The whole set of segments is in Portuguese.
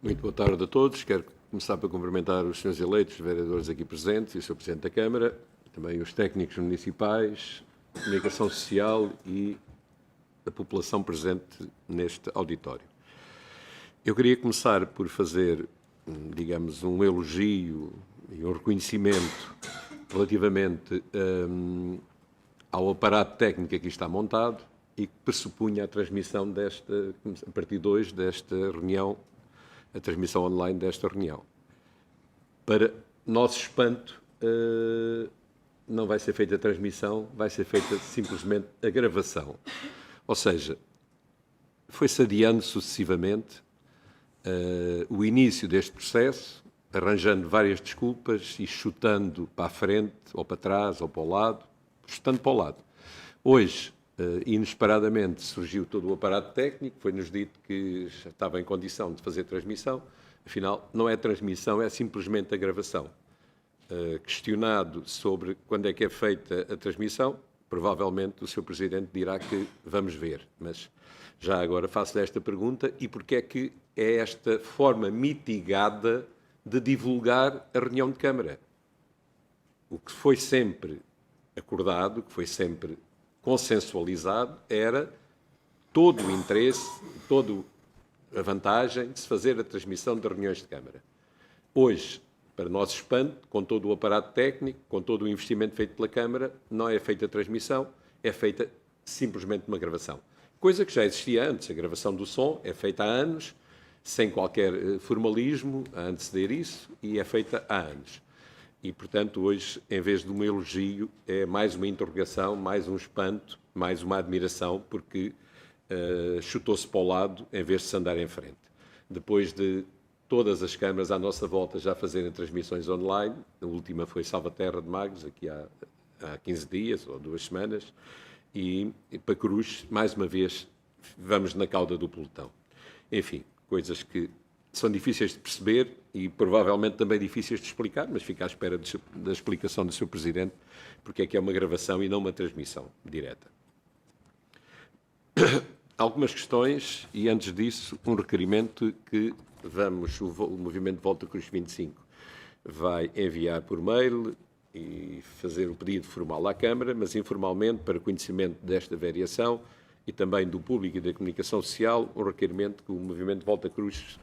Muito boa tarde a todos. Quero começar por cumprimentar os senhores eleitos, os vereadores aqui presentes e o Sr. Presidente da Câmara, também os técnicos municipais, a comunicação social e a população presente neste auditório. Eu queria começar por fazer, digamos, um elogio e um reconhecimento relativamente ao aparato técnico que aqui está montado e que pressupunha a transmissão a partir de hoje, desta reunião, a transmissão online desta reunião. Para nosso espanto, não vai ser feita a transmissão, vai ser feita simplesmente a gravação. Ou seja, foi-se adiando sucessivamente o início deste processo, arranjando várias desculpas e chutando para a frente, ou para trás, ou para o lado, chutando para o lado. Hoje, inesperadamente, surgiu todo o aparato técnico, foi-nos dito que já estava em condição de fazer transmissão, afinal, não é transmissão, é simplesmente a gravação. Questionado sobre quando é que é feita a transmissão, provavelmente o Sr. Presidente dirá que vamos ver, mas já agora faço-lhe esta pergunta: e porquê é que é esta forma mitigada de divulgar a reunião de Câmara? O que foi sempre acordado, que foi sempre consensualizado, era todo o interesse, toda a vantagem de se fazer a transmissão de reuniões de Câmara. Hoje, para nosso espanto, com todo o aparato técnico, com todo o investimento feito pela Câmara, não é feita a transmissão, é feita simplesmente uma gravação. Coisa que já existia antes. A gravação do som é feita há anos, sem qualquer formalismo a anteceder isso, e é feita há anos. E, portanto, hoje, em vez de um elogio, é mais uma interrogação, mais um espanto, mais uma admiração, porque chutou-se para o lado em vez de se andar em frente. Depois de todas as câmaras à nossa volta já fazerem transmissões online, a última foi Salvaterra de Magos, aqui há 15 dias ou 2 semanas, e para Cruz, mais uma vez, vamos na cauda do pelotão. Enfim, coisas que são difíceis de perceber e provavelmente também difíceis de explicar, mas fico à espera da explicação do Sr. Presidente, porque é que é uma gravação e não uma transmissão direta. Algumas questões e, antes disso, um requerimento que o Movimento Volta Cruz 25 vai enviar por mail e fazer o pedido formal à Câmara, mas informalmente, para conhecimento desta variação e também do público e da comunicação social, um requerimento que o Movimento Volta Cruz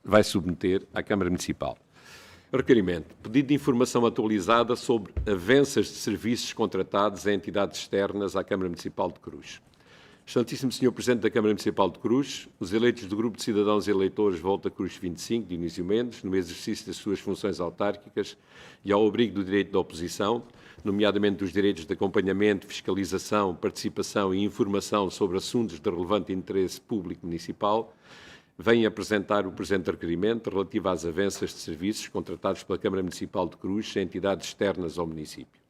vai submeter à Câmara Municipal. Requerimento: pedido de informação atualizada sobre avanças de serviços contratados a entidades externas à Câmara Municipal de Cruz. Excelentíssimo Sr. Presidente da Câmara Municipal de Cruz, os eleitos do Grupo de Cidadãos e Eleitores Volta Cruz 25, Dionísio Mendes, no exercício das suas funções autárquicas e ao abrigo do direito da oposição, nomeadamente dos direitos de acompanhamento, fiscalização, participação e informação sobre assuntos de relevante interesse público municipal, vem apresentar o presente requerimento relativo às avanças de serviços contratados pela Câmara Municipal de Cruz a entidades externas ao município.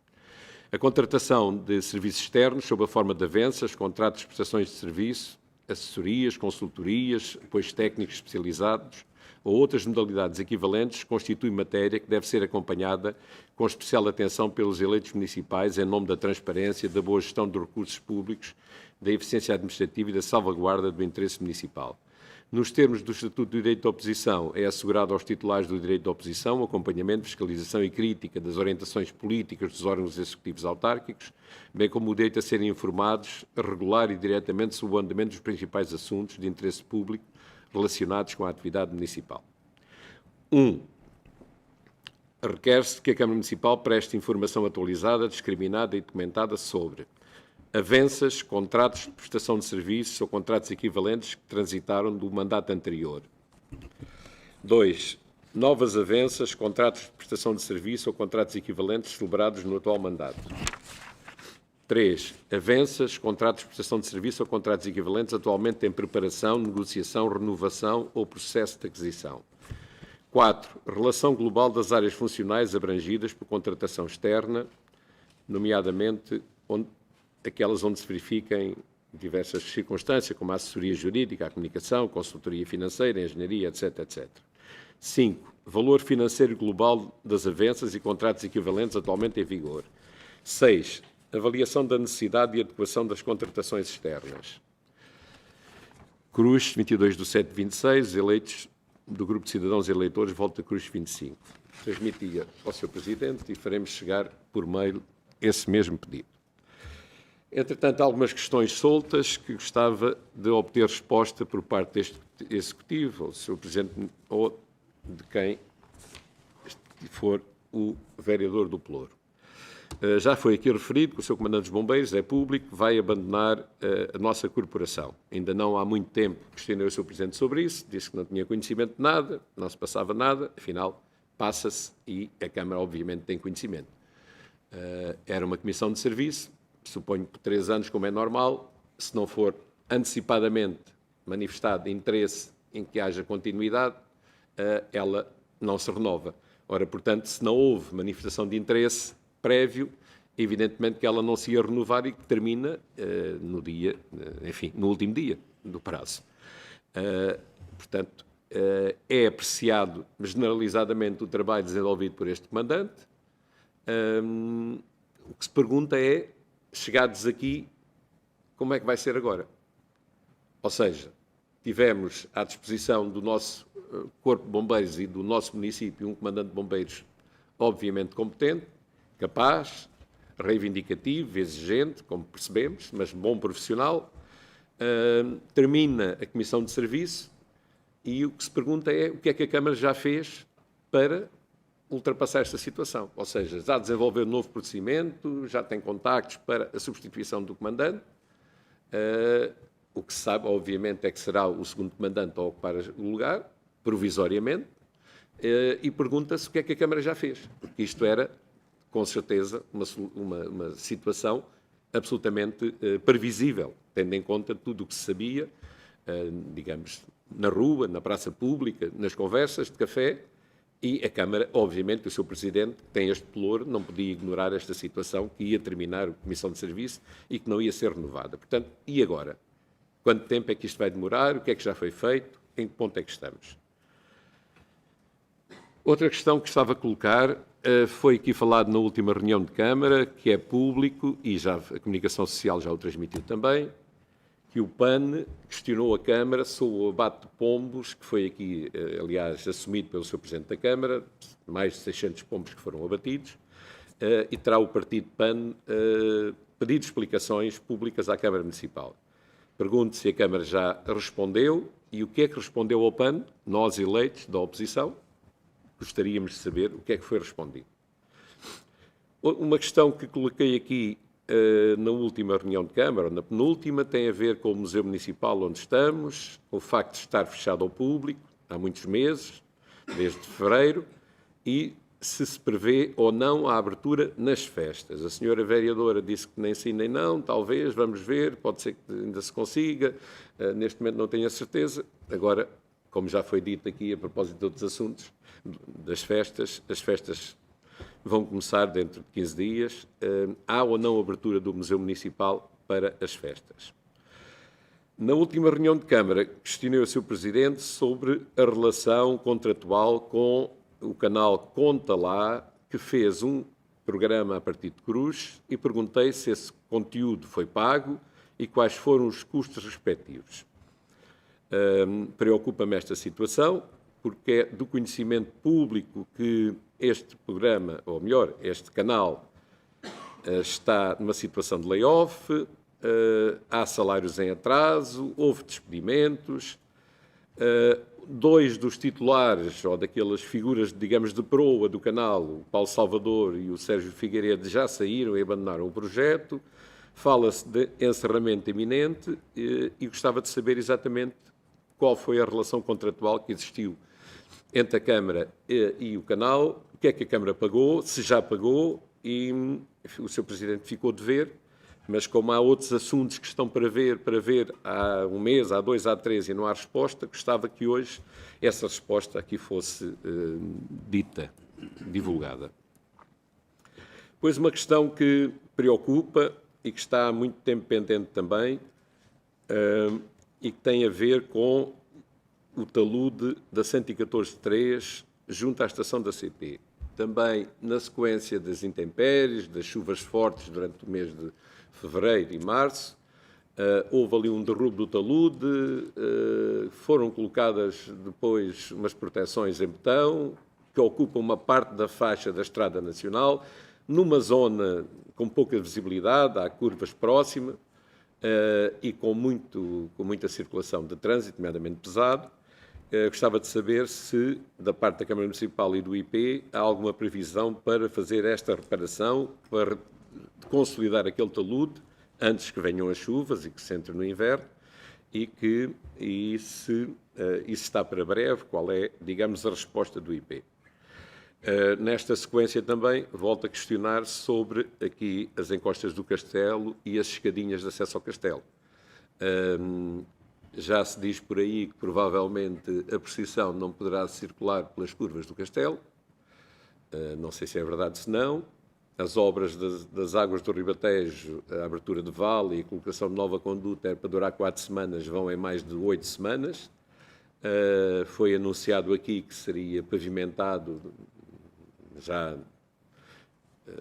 A contratação de serviços externos sob a forma de avanças, contratos de prestações de serviço, assessorias, consultorias, apoios técnicos especializados ou outras modalidades equivalentes constitui matéria que deve ser acompanhada com especial atenção pelos eleitos municipais em nome da transparência, da boa gestão dos recursos públicos, da eficiência administrativa e da salvaguarda do interesse municipal. Nos termos do Estatuto do Direito de Oposição, é assegurado aos titulares do direito de oposição o acompanhamento, fiscalização e crítica das orientações políticas dos órgãos executivos autárquicos, bem como o direito a serem informados regular e diretamente sobre o andamento dos principais assuntos de interesse público relacionados com a atividade municipal. 1. Requer-se que a Câmara Municipal preste informação atualizada, discriminada e documentada sobre avanças, contratos de prestação de serviços ou contratos equivalentes que transitaram do mandato anterior. 2. Novas avanças, contratos de prestação de serviço ou contratos equivalentes celebrados no atual mandato. 3. Avanças, contratos de prestação de serviço ou contratos equivalentes atualmente em preparação, negociação, renovação ou processo de aquisição. 4. Relação global das áreas funcionais abrangidas por contratação externa, nomeadamente aquelas onde se verifiquem diversas circunstâncias, como a assessoria jurídica, a comunicação, a consultoria financeira, a engenharia, etc., etc. 5. Valor financeiro global das avanças e contratos equivalentes atualmente em vigor. 6. Avaliação da necessidade e adequação das contratações externas. Cruz, 22/7/26, eleitos do Grupo de Cidadãos e Eleitores Volta Cruz 25. Transmitia ao Sr. Presidente e faremos chegar por mail esse mesmo pedido. Entretanto, há algumas questões soltas que gostava de obter resposta por parte deste Executivo, ou do Sr. Presidente, ou de quem for o vereador do Pelouro. Já foi aqui referido que o Sr. Comandante dos Bombeiros é público, vai abandonar a nossa corporação. Ainda não há muito tempo questionei o Sr. Presidente sobre isso, disse que não tinha conhecimento de nada, não se passava nada, afinal, passa-se e a Câmara, obviamente, tem conhecimento. Era uma comissão de serviço, suponho que por 3 anos, como é normal, se não for antecipadamente manifestado interesse em que haja continuidade, ela não se renova. Ora, portanto, se não houve manifestação de interesse prévio, evidentemente que ela não se ia renovar e que termina no último dia do prazo. Portanto, é apreciado generalizadamente o trabalho desenvolvido por este comandante. O que se pergunta é, chegados aqui, como é que vai ser agora? Ou seja, tivemos à disposição do nosso Corpo de Bombeiros e do nosso município um comandante de bombeiros obviamente competente, capaz, reivindicativo, exigente, como percebemos, mas bom profissional. Termina a comissão de serviço e o que se pergunta é o que é que a Câmara já fez para ultrapassar esta situação. Ou seja, já desenvolveu um novo procedimento, já tem contactos para a substituição do comandante. O que se sabe, obviamente, é que será o segundo comandante a ocupar o lugar, provisoriamente, e pergunta-se o que é que a Câmara já fez, porque isto era, com certeza, uma situação absolutamente previsível, tendo em conta tudo o que se sabia, digamos, na rua, na praça pública, nas conversas de café, e a Câmara, obviamente, o Sr. Presidente, que tem este pelouro, não podia ignorar esta situação, que ia terminar a comissão de serviço e que não ia ser renovada. Portanto, e agora? Quanto tempo é que isto vai demorar? O que é que já foi feito? Em que ponto é que estamos? Outra questão que estava a colocar foi aqui falado na última reunião de Câmara, que é público, e já a Comunicação Social já o transmitiu também, que o PAN questionou a Câmara sobre o abate de pombos, que foi aqui, aliás, assumido pelo Sr. Presidente da Câmara, mais de 600 pombos que foram abatidos, e terá o partido PAN pedido explicações públicas à Câmara Municipal. Pergunto se a Câmara já respondeu e o que é que respondeu ao PAN, nós eleitos da oposição. Gostaríamos de saber o que é que foi respondido. Uma questão que coloquei aqui na última reunião de Câmara, ou na penúltima, tem a ver com o Museu Municipal onde estamos, o facto de estar fechado ao público há muitos meses, desde fevereiro, e se prevê ou não a abertura nas festas. A senhora vereadora disse que nem sim nem não, talvez, vamos ver, pode ser que ainda se consiga, neste momento não tenho a certeza. Agora, como já foi dito aqui a propósito de outros assuntos, das festas, as festas vão começar dentro de 15 dias. Há ou não abertura do Museu Municipal para as festas? Na última reunião de Câmara, questionei o Sr. Presidente sobre a relação contratual com o canal Conta Lá, que fez um programa a partir de Cruz, e perguntei se esse conteúdo foi pago e quais foram os custos respectivos. Preocupa-me esta situação, porque é do conhecimento público que este programa, ou melhor, este canal, está numa situação de layoff, há salários em atraso, houve despedimentos, 2 dos titulares, ou daquelas figuras, digamos, de proa do canal, o Paulo Salvador e o Sérgio Figueiredo, já saíram e abandonaram o projeto. Fala-se de encerramento iminente e gostava de saber exatamente qual foi a relação contratual que existiu entre a Câmara e o canal, o que é que a Câmara pagou, se já pagou, e o Sr. Presidente ficou de ver, mas como há outros assuntos que estão para ver há um mês, há 2, há 3 e não há resposta, gostava que hoje essa resposta aqui fosse dita, divulgada. Pois uma questão que preocupa e que está há muito tempo pendente também, e que tem a ver com o talude da 114.3 junto à estação da CP. Também na sequência das intempéries, das chuvas fortes durante o mês de fevereiro e março, houve ali um derrubo do talude, foram colocadas depois umas proteções em betão, que ocupam uma parte da faixa da Estrada Nacional, numa zona com pouca visibilidade, há curvas próximas, e com muita circulação de trânsito, nomeadamente pesado. Gostava de saber se, da parte da Câmara Municipal e do IP, há alguma previsão para fazer esta reparação, para consolidar aquele talude, antes que venham as chuvas e que se entre no inverno, e se isso está para breve, qual é, digamos, a resposta do IP. Nesta sequência também volto a questionar sobre aqui as encostas do castelo e as escadinhas de acesso ao castelo. Já se diz por aí que provavelmente a procissão não poderá circular pelas curvas do castelo. Não sei se é verdade, se não. As obras das águas do Ribatejo, a abertura de vale e a colocação de nova conduta é para durar 4 semanas, vão em mais de 8 semanas. Foi anunciado aqui que seria pavimentado já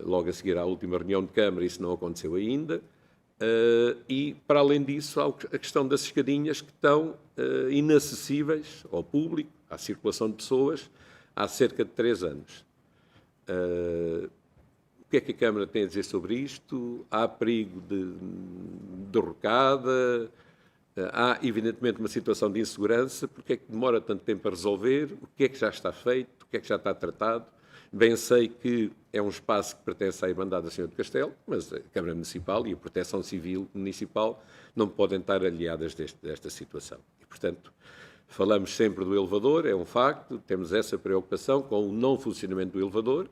logo a seguir à última reunião de Câmara, isso não aconteceu ainda. E, para além disso, há a questão das escadinhas que estão inacessíveis ao público, à circulação de pessoas, há cerca de 3 anos. O que é que a Câmara tem a dizer sobre isto? Há perigo de derrocada? Há, evidentemente, uma situação de insegurança. Porque é que demora tanto tempo a resolver? O que é que já está feito? O que é que já está tratado? Bem sei que é um espaço que pertence à Irmandade da Senhora do Castelo, mas a Câmara Municipal e a Proteção Civil Municipal não podem estar aliadas desta situação. E, portanto, falamos sempre do elevador, é um facto, temos essa preocupação com o não funcionamento do elevador,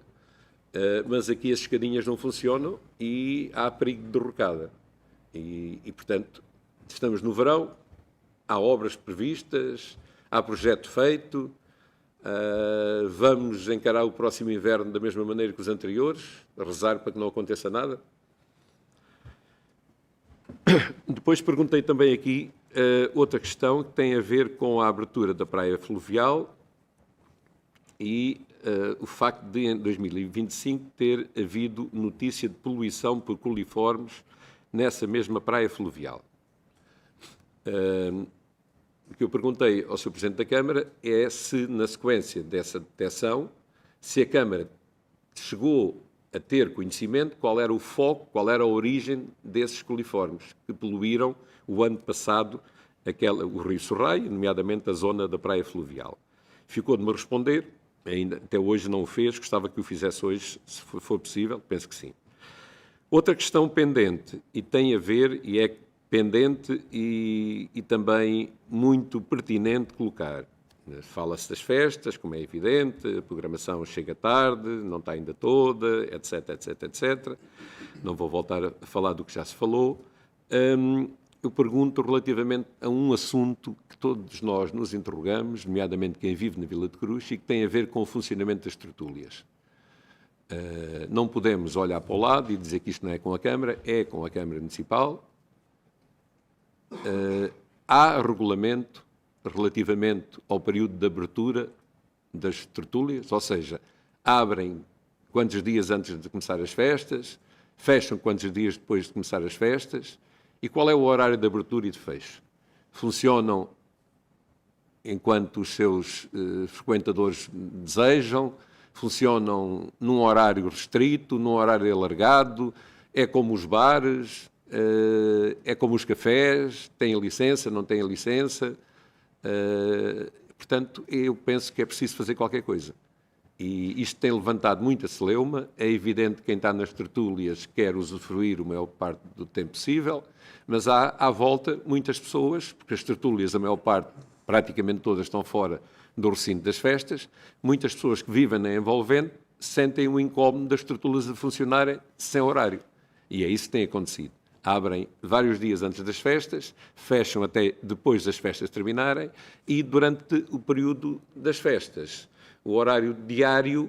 mas aqui as escadinhas não funcionam e há perigo de derrocada. E, portanto, estamos no verão, há obras previstas, há projeto feito. Vamos encarar o próximo inverno da mesma maneira que os anteriores, rezar para que não aconteça nada. Depois perguntei também aqui outra questão que tem a ver com a abertura da praia fluvial e o facto de, em 2025, ter havido notícia de poluição por coliformes nessa mesma praia fluvial. O que eu perguntei ao Sr. Presidente da Câmara é se, na sequência dessa detecção, se a Câmara chegou a ter conhecimento qual era o foco, qual era a origem desses coliformes que poluíram o ano passado o Rio Sorraio, nomeadamente a zona da praia fluvial. Ficou de me responder, ainda até hoje não o fez, gostava que o fizesse hoje, se for possível, penso que sim. Outra questão pendente, e tem a ver, e é pendente e também muito pertinente colocar. Fala-se das festas, como é evidente, a programação chega tarde, não está ainda toda, etc, etc, etc. Não vou voltar a falar do que já se falou. Eu pergunto relativamente a um assunto que todos nós nos interrogamos, nomeadamente quem vive na Vila de Cruz, e que tem a ver com o funcionamento das tertúlias. Não podemos olhar para o lado e dizer que isto não é com a Câmara, é com a Câmara Municipal. Há regulamento relativamente ao período de abertura das tertúlias, ou seja, abrem quantos dias antes de começar as festas, fecham quantos dias depois de começar as festas, e qual é o horário de abertura e de fecho? Funcionam enquanto os seus frequentadores desejam, funcionam num horário restrito, num horário alargado, é como os bares, é como os cafés, têm licença, não têm licença. Portanto, eu penso que é preciso fazer qualquer coisa. E isto tem levantado muita celeuma. É evidente que quem está nas tertúlias quer usufruir a maior parte do tempo possível, mas há à volta muitas pessoas, porque as tertúlias, a maior parte, praticamente todas, estão fora do recinto das festas. Muitas pessoas que vivem na envolvente sentem o incómodo das tertúlias a funcionarem sem horário. E é isso que tem acontecido. Abrem vários dias antes das festas, fecham até depois das festas terminarem e durante o período das festas. O horário diário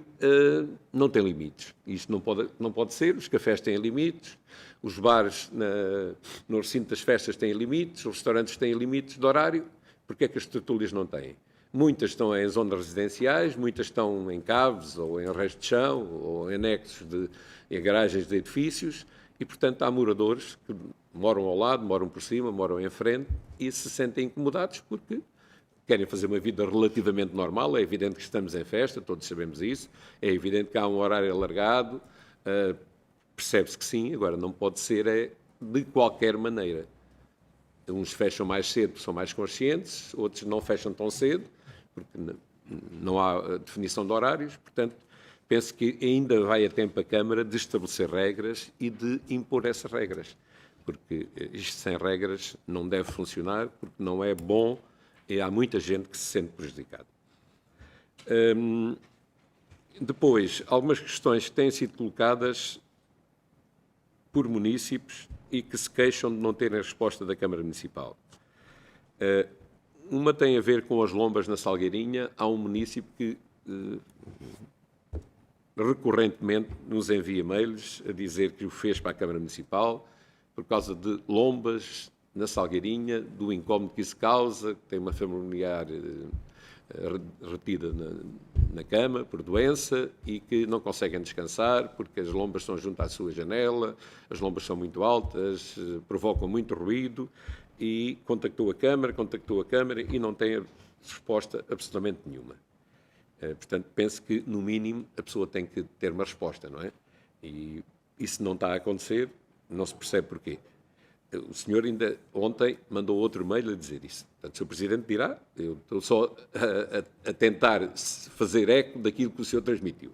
não tem limites. Isto não pode ser. Os cafés têm limites, os bares no recinto das festas têm limites, os restaurantes têm limites de horário. Porque é que as tertúlias não têm? Muitas estão em zonas residenciais, muitas estão em caves ou em restos de chão ou em anexos em garagens de edifícios. E, portanto, há moradores que moram ao lado, moram por cima, moram em frente e se sentem incomodados porque querem fazer uma vida relativamente normal. É evidente que estamos em festa, todos sabemos isso, é evidente que há um horário alargado, percebe-se que sim, agora não pode ser de qualquer maneira. Uns fecham mais cedo porque são mais conscientes, outros não fecham tão cedo, porque não há definição de horários, portanto, penso que ainda vai a tempo a Câmara de estabelecer regras e de impor essas regras, porque isto sem regras não deve funcionar, porque não é bom e há muita gente que se sente prejudicada. Depois, algumas questões que têm sido colocadas por munícipes e que se queixam de não terem resposta da Câmara Municipal. Uma tem a ver com as lombas na Salgueirinha. Há um município que recorrentemente nos envia mails a dizer que o fez para a Câmara Municipal por causa de lombas na Salgueirinha, do incómodo que isso causa, que tem uma familiar retida na cama por doença e que não conseguem descansar porque as lombas estão junto à sua janela, as lombas são muito altas, provocam muito ruído e contactou a Câmara e não tem resposta absolutamente nenhuma. Portanto, penso que, no mínimo, a pessoa tem que ter uma resposta, não é? E isso não está a acontecer, não se percebe porquê. O senhor ainda ontem mandou outro mail a dizer isso. Portanto, o Sr. Presidente dirá, eu estou só a tentar fazer eco daquilo que o senhor transmitiu.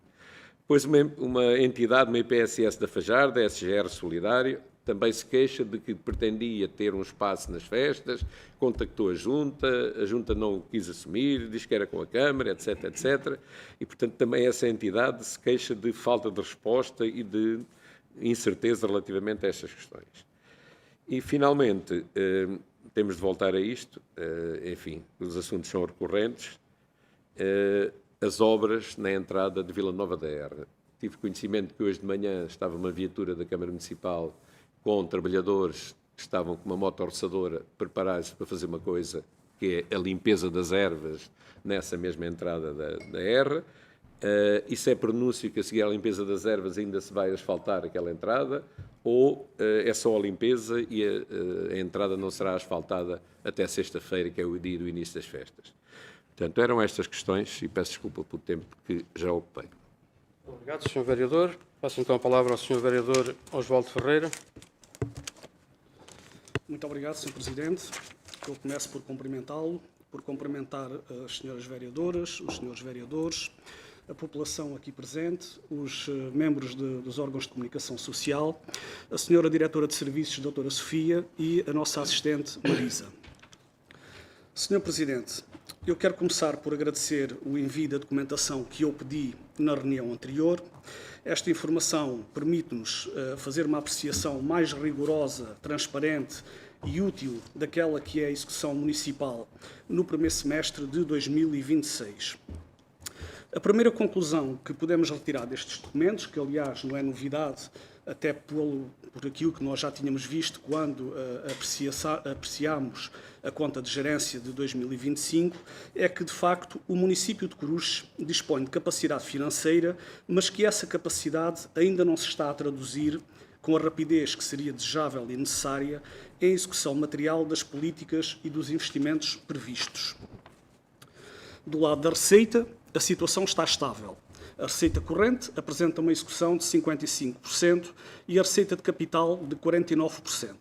Depois uma entidade, uma IPSS da Fajarda, a SGR Solidário, também se queixa de que pretendia ter um espaço nas festas, contactou a Junta não o quis assumir, diz que era com a Câmara, etc, etc. E, portanto, também essa entidade se queixa de falta de resposta e de incerteza relativamente a estas questões. E, finalmente, temos de voltar a isto, enfim, os assuntos são recorrentes, as obras na entrada de Vila Nova da Erra. Tive conhecimento que hoje de manhã estava uma viatura da Câmara Municipal com trabalhadores que estavam com uma motorroçadora preparados para fazer uma coisa, que é a limpeza das ervas nessa mesma entrada da Erra. Isso é pronúncio que a seguir à limpeza das ervas ainda se vai asfaltar aquela entrada, ou é só a limpeza e a entrada não será asfaltada até sexta-feira, que é o dia do início das festas. Portanto, eram estas questões e peço desculpa pelo tempo que já ocupei. Obrigado, Sr. Vereador. Passo então a palavra ao Sr. Vereador Osvaldo Ferreira. Muito obrigado, Sr. Presidente. Eu começo por cumprimentá-lo, por cumprimentar as senhoras vereadoras, os senhores vereadores, a população aqui presente, os membros dos órgãos de comunicação social, a senhora diretora de serviços, doutora Sofia, e a nossa assistente, Marisa. Sr. Presidente, eu quero começar por agradecer o envio da documentação que eu pedi na reunião anterior. Esta informação permite-nos fazer uma apreciação mais rigorosa, transparente e útil daquela que é a execução municipal no primeiro semestre de 2026. A primeira conclusão que podemos retirar destes documentos, que aliás não é novidade, até por aquilo que nós já tínhamos visto quando apreciámos a conta de gerência de 2025, é que, de facto, o município de Coruche dispõe de capacidade financeira, mas que essa capacidade ainda não se está a traduzir com a rapidez que seria desejável e necessária em execução material das políticas e dos investimentos previstos. Do lado da receita, a situação está estável. A receita corrente apresenta uma execução de 55% e a receita de capital de 49%.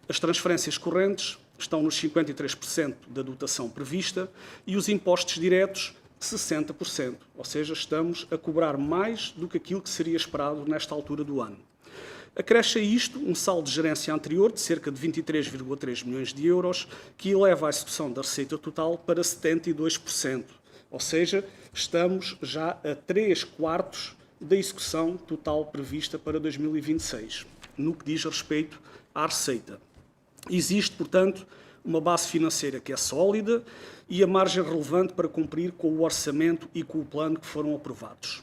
As transferências correntes estão nos 53% da dotação prevista e os impostos diretos 60%, ou seja, estamos a cobrar mais do que aquilo que seria esperado nesta altura do ano. Acresce a isto um saldo de gerência anterior de cerca de 23,3 milhões de euros, que eleva a execução da receita total para 72%, ou seja, estamos já a 3/4 da execução total prevista para 2026, no que diz respeito à receita. Existe, portanto, uma base financeira que é sólida e a margem relevante para cumprir com o orçamento e com o plano que foram aprovados.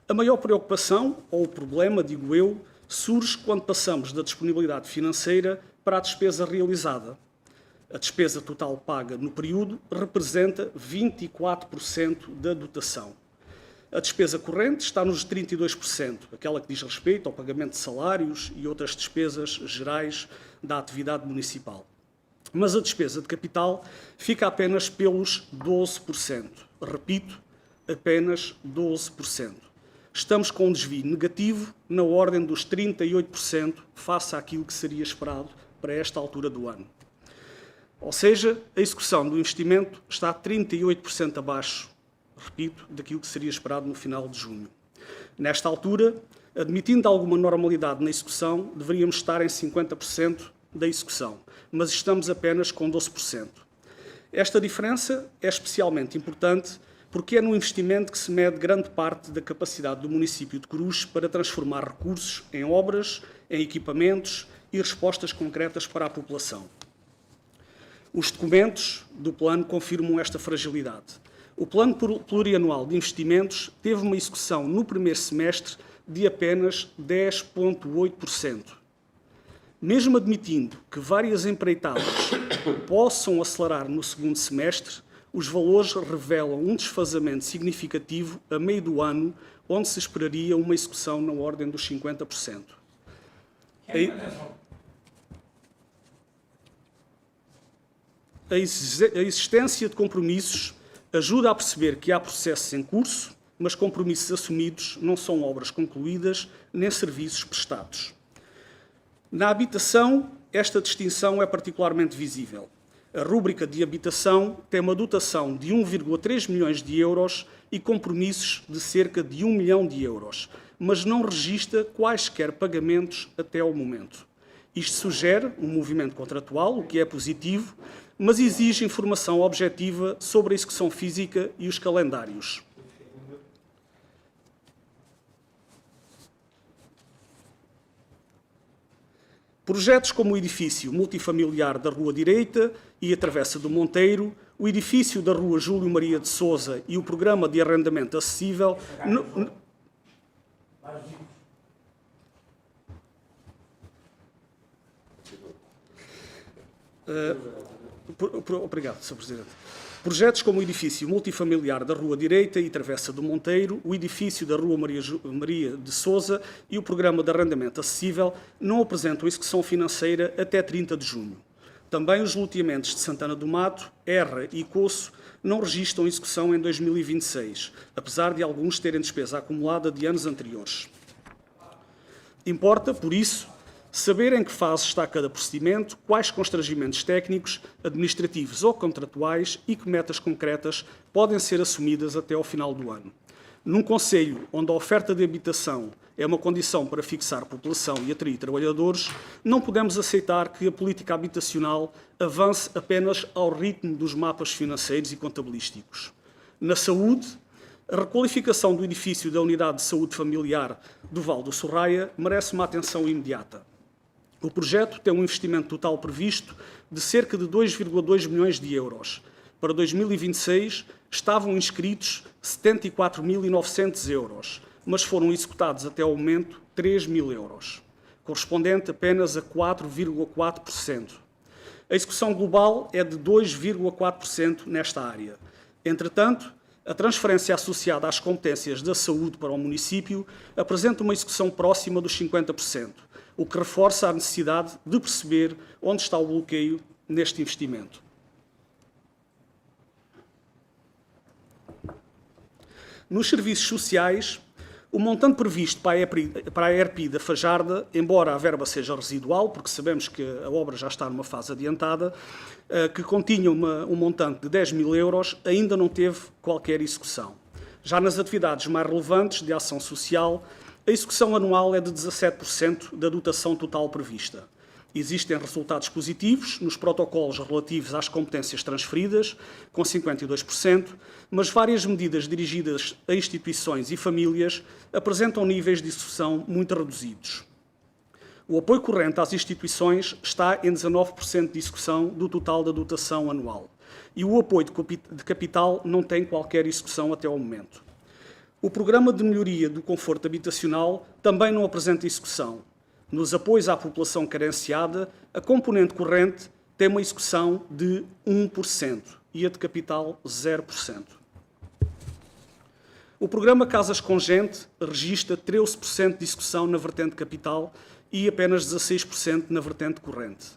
A maior preocupação, ou o problema, digo eu, surge quando passamos da disponibilidade financeira para a despesa realizada. A despesa total paga no período representa 24% da dotação. A despesa corrente está nos 32%, aquela que diz respeito ao pagamento de salários e outras despesas gerais da atividade municipal. Mas a despesa de capital fica apenas pelos 12%. Repito, apenas 12%. Estamos com um desvio negativo na ordem dos 38% face àquilo que seria esperado para esta altura do ano. Ou seja, a execução do investimento está 38% abaixo, repito, daquilo que seria esperado no final de junho. Nesta altura, admitindo alguma normalidade na execução, deveríamos estar em 50% da execução, mas estamos apenas com 12%. Esta diferença é especialmente importante porque é no investimento que se mede grande parte da capacidade do município de Coruche para transformar recursos em obras, em equipamentos e respostas concretas para a população. Os documentos do plano confirmam esta fragilidade. O plano plurianual de investimentos teve uma execução no primeiro semestre de apenas 10,8%. Mesmo admitindo que várias empreitadas possam acelerar no segundo semestre, os valores revelam um desfazamento significativo a meio do ano, onde se esperaria uma execução na ordem dos 50%. A existência de compromissos ajuda a perceber que há processos em curso, mas compromissos assumidos não são obras concluídas nem serviços prestados. Na habitação, esta distinção é particularmente visível. A rúbrica de habitação tem uma dotação de 1,3 milhões de euros e compromissos de cerca de 1 milhão de euros, mas não registra quaisquer pagamentos até ao momento. Isto sugere um movimento contratual, o que é positivo, mas exige informação objetiva sobre a execução física e os calendários. Projetos como o edifício multifamiliar da Rua Direita e a Travessa do Monteiro, o edifício da Rua Júlio Maria de Sousa e o programa de arrendamento acessível... Obrigado, Sr. Presidente. Projetos como o edifício multifamiliar da Rua Direita e Travessa do Monteiro, o edifício da Rua Maria de Sousa e o programa de arrendamento acessível não apresentam execução financeira até 30 de junho. Também os loteamentos de Santana do Mato, Erra e Coço não registram execução em 2026, apesar de alguns terem despesa acumulada de anos anteriores. Importa, por isso, saber em que fase está cada procedimento, quais constrangimentos técnicos, administrativos ou contratuais e que metas concretas podem ser assumidas até ao final do ano. Num concelho onde a oferta de habitação é uma condição para fixar população e atrair trabalhadores, não podemos aceitar que a política habitacional avance apenas ao ritmo dos mapas financeiros e contabilísticos. Na saúde, a requalificação do edifício da Unidade de Saúde Familiar do Val do Sorraia merece uma atenção imediata. O projeto tem um investimento total previsto de cerca de 2,2 milhões de euros. Para 2026, estavam inscritos 74.900 euros, mas foram executados até ao momento 3.000 euros, correspondente apenas a 4,4%. A execução global é de 2,4% nesta área. Entretanto, a transferência associada às competências da saúde para o município apresenta uma execução próxima dos 50%, o que reforça a necessidade de perceber onde está o bloqueio neste investimento. Nos serviços sociais, o montante previsto para a ERPI da Fajarda, embora a verba seja residual, porque sabemos que a obra já está numa fase adiantada, que continha um montante de 10.000 euros, ainda não teve qualquer execução. Já nas atividades mais relevantes de ação social, a execução anual é de 17% da dotação total prevista. Existem resultados positivos nos protocolos relativos às competências transferidas, com 52%, mas várias medidas dirigidas a instituições e famílias apresentam níveis de execução muito reduzidos. O apoio corrente às instituições está em 19% de execução do total da dotação anual e o apoio de capital não tem qualquer execução até ao momento. O programa de melhoria do conforto habitacional também não apresenta execução. Nos apoios à população carenciada, a componente corrente tem uma execução de 1% e a de capital 0%. O programa Casas com Gente registra 13% de execução na vertente capital e apenas 16% na vertente corrente.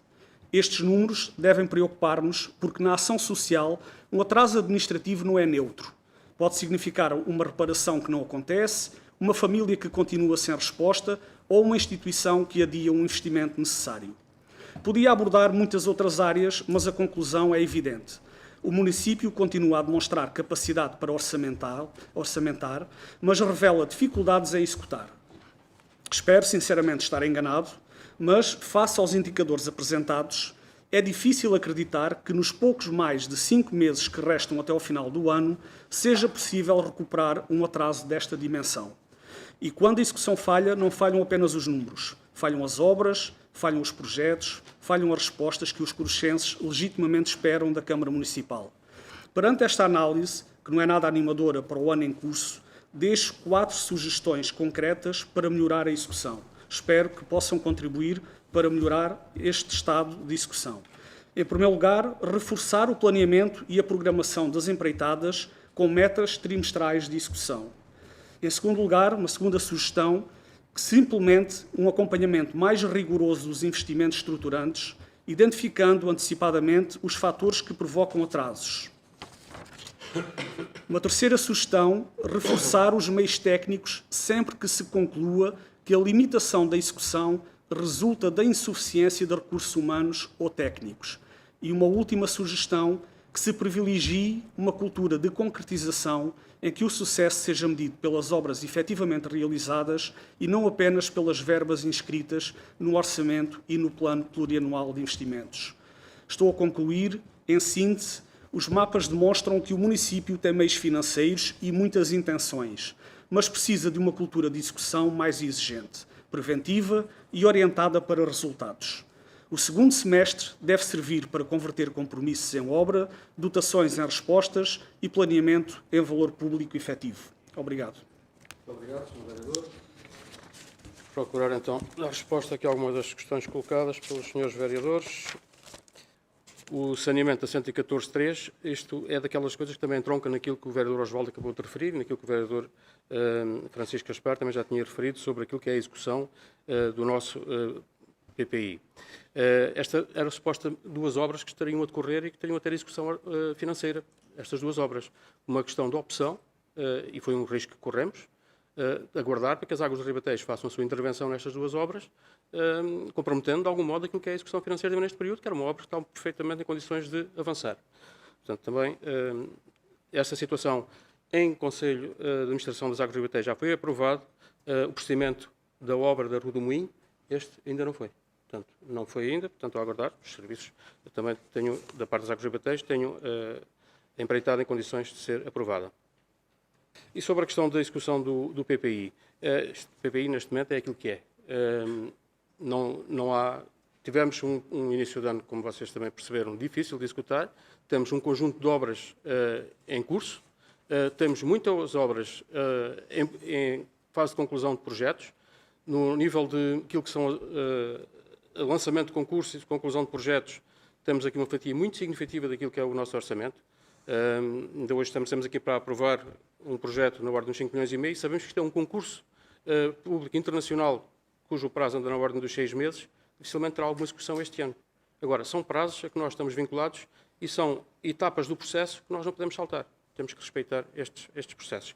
Estes números devem preocupar-nos porque na ação social um atraso administrativo não é neutro. Pode significar uma reparação que não acontece, uma família que continua sem resposta ou uma instituição que adia um investimento necessário. Podia abordar muitas outras áreas, mas a conclusão é evidente. O município continua a demonstrar capacidade para orçamentar, mas revela dificuldades em executar. Espero sinceramente estar enganado, mas, face aos indicadores apresentados, é difícil acreditar que nos poucos mais de 5 meses que restam até ao final do ano seja possível recuperar um atraso desta dimensão. E quando a execução falha, não falham apenas os números, falham as obras, falham os projetos, falham as respostas que os corochenses legitimamente esperam da Câmara Municipal. Perante esta análise, que não é nada animadora para o ano em curso, deixo 4 sugestões concretas para melhorar a execução. Espero que possam contribuir para melhorar este estado de execução. Em primeiro lugar, reforçar o planeamento e a programação das empreitadas com metas trimestrais de execução. Em segundo lugar, uma segunda sugestão, que se implemente um acompanhamento mais rigoroso dos investimentos estruturantes, identificando antecipadamente os fatores que provocam atrasos. Uma terceira sugestão, reforçar os meios técnicos sempre que se conclua que a limitação da execução resulta da insuficiência de recursos humanos ou técnicos. E uma última sugestão, que se privilegie uma cultura de concretização em que o sucesso seja medido pelas obras efetivamente realizadas e não apenas pelas verbas inscritas no orçamento e no plano plurianual de investimentos. Estou a concluir, em síntese, os mapas demonstram que o município tem meios financeiros e muitas intenções, mas precisa de uma cultura de execução mais exigente, preventiva e orientada para resultados. O segundo semestre deve servir para converter compromissos em obra, dotações em respostas e planeamento em valor público efetivo. Obrigado. Muito obrigado, Sr. Vereador. Procurar, então, dar resposta aqui a algumas das questões colocadas pelos senhores vereadores. O saneamento da 114.3, isto é daquelas coisas que também entronca naquilo que o vereador Osvaldo acabou de referir, naquilo que o vereador Francisco Gaspar também já tinha referido sobre aquilo que é a execução do nosso PPI. Esta era suposta 2 obras que estariam a decorrer e que teriam a ter execução financeira, estas 2 obras. Uma questão de opção, e foi um risco que corremos, aguardar para que as Águas do Ribatejo façam a sua intervenção nestas 2 obras, comprometendo de algum modo aquilo que é a execução financeira neste período, que era uma obra que estava perfeitamente em condições de avançar. Portanto, também esta situação em Conselho de Administração das Águas do Ribatejo já foi aprovado, o procedimento da obra da Rua do Moinho, este ainda não foi. Portanto, não foi ainda, portanto, a aguardar. Os serviços, eu também tenho, da parte das Águas do Ribatejo, tenho empreitado em condições de ser aprovada. E sobre a questão da execução do PPI, este PPI neste momento é aquilo que é. Não há... Tivemos um início de ano, como vocês também perceberam, difícil de executar. Temos um conjunto de obras em curso. Temos muitas obras em fase de conclusão de projetos. No nível de aquilo que são lançamento de concursos e conclusão de projetos, temos aqui uma fatia muito significativa daquilo que é o nosso orçamento. Ainda hoje estamos aqui para aprovar um projeto na ordem dos 5,5 milhões. Sabemos que isto é um concurso público internacional cujo prazo anda na ordem dos 6 meses, dificilmente terá alguma execução este ano. Agora, são prazos a que nós estamos vinculados e são etapas do processo que nós não podemos saltar. Temos que respeitar estes processos.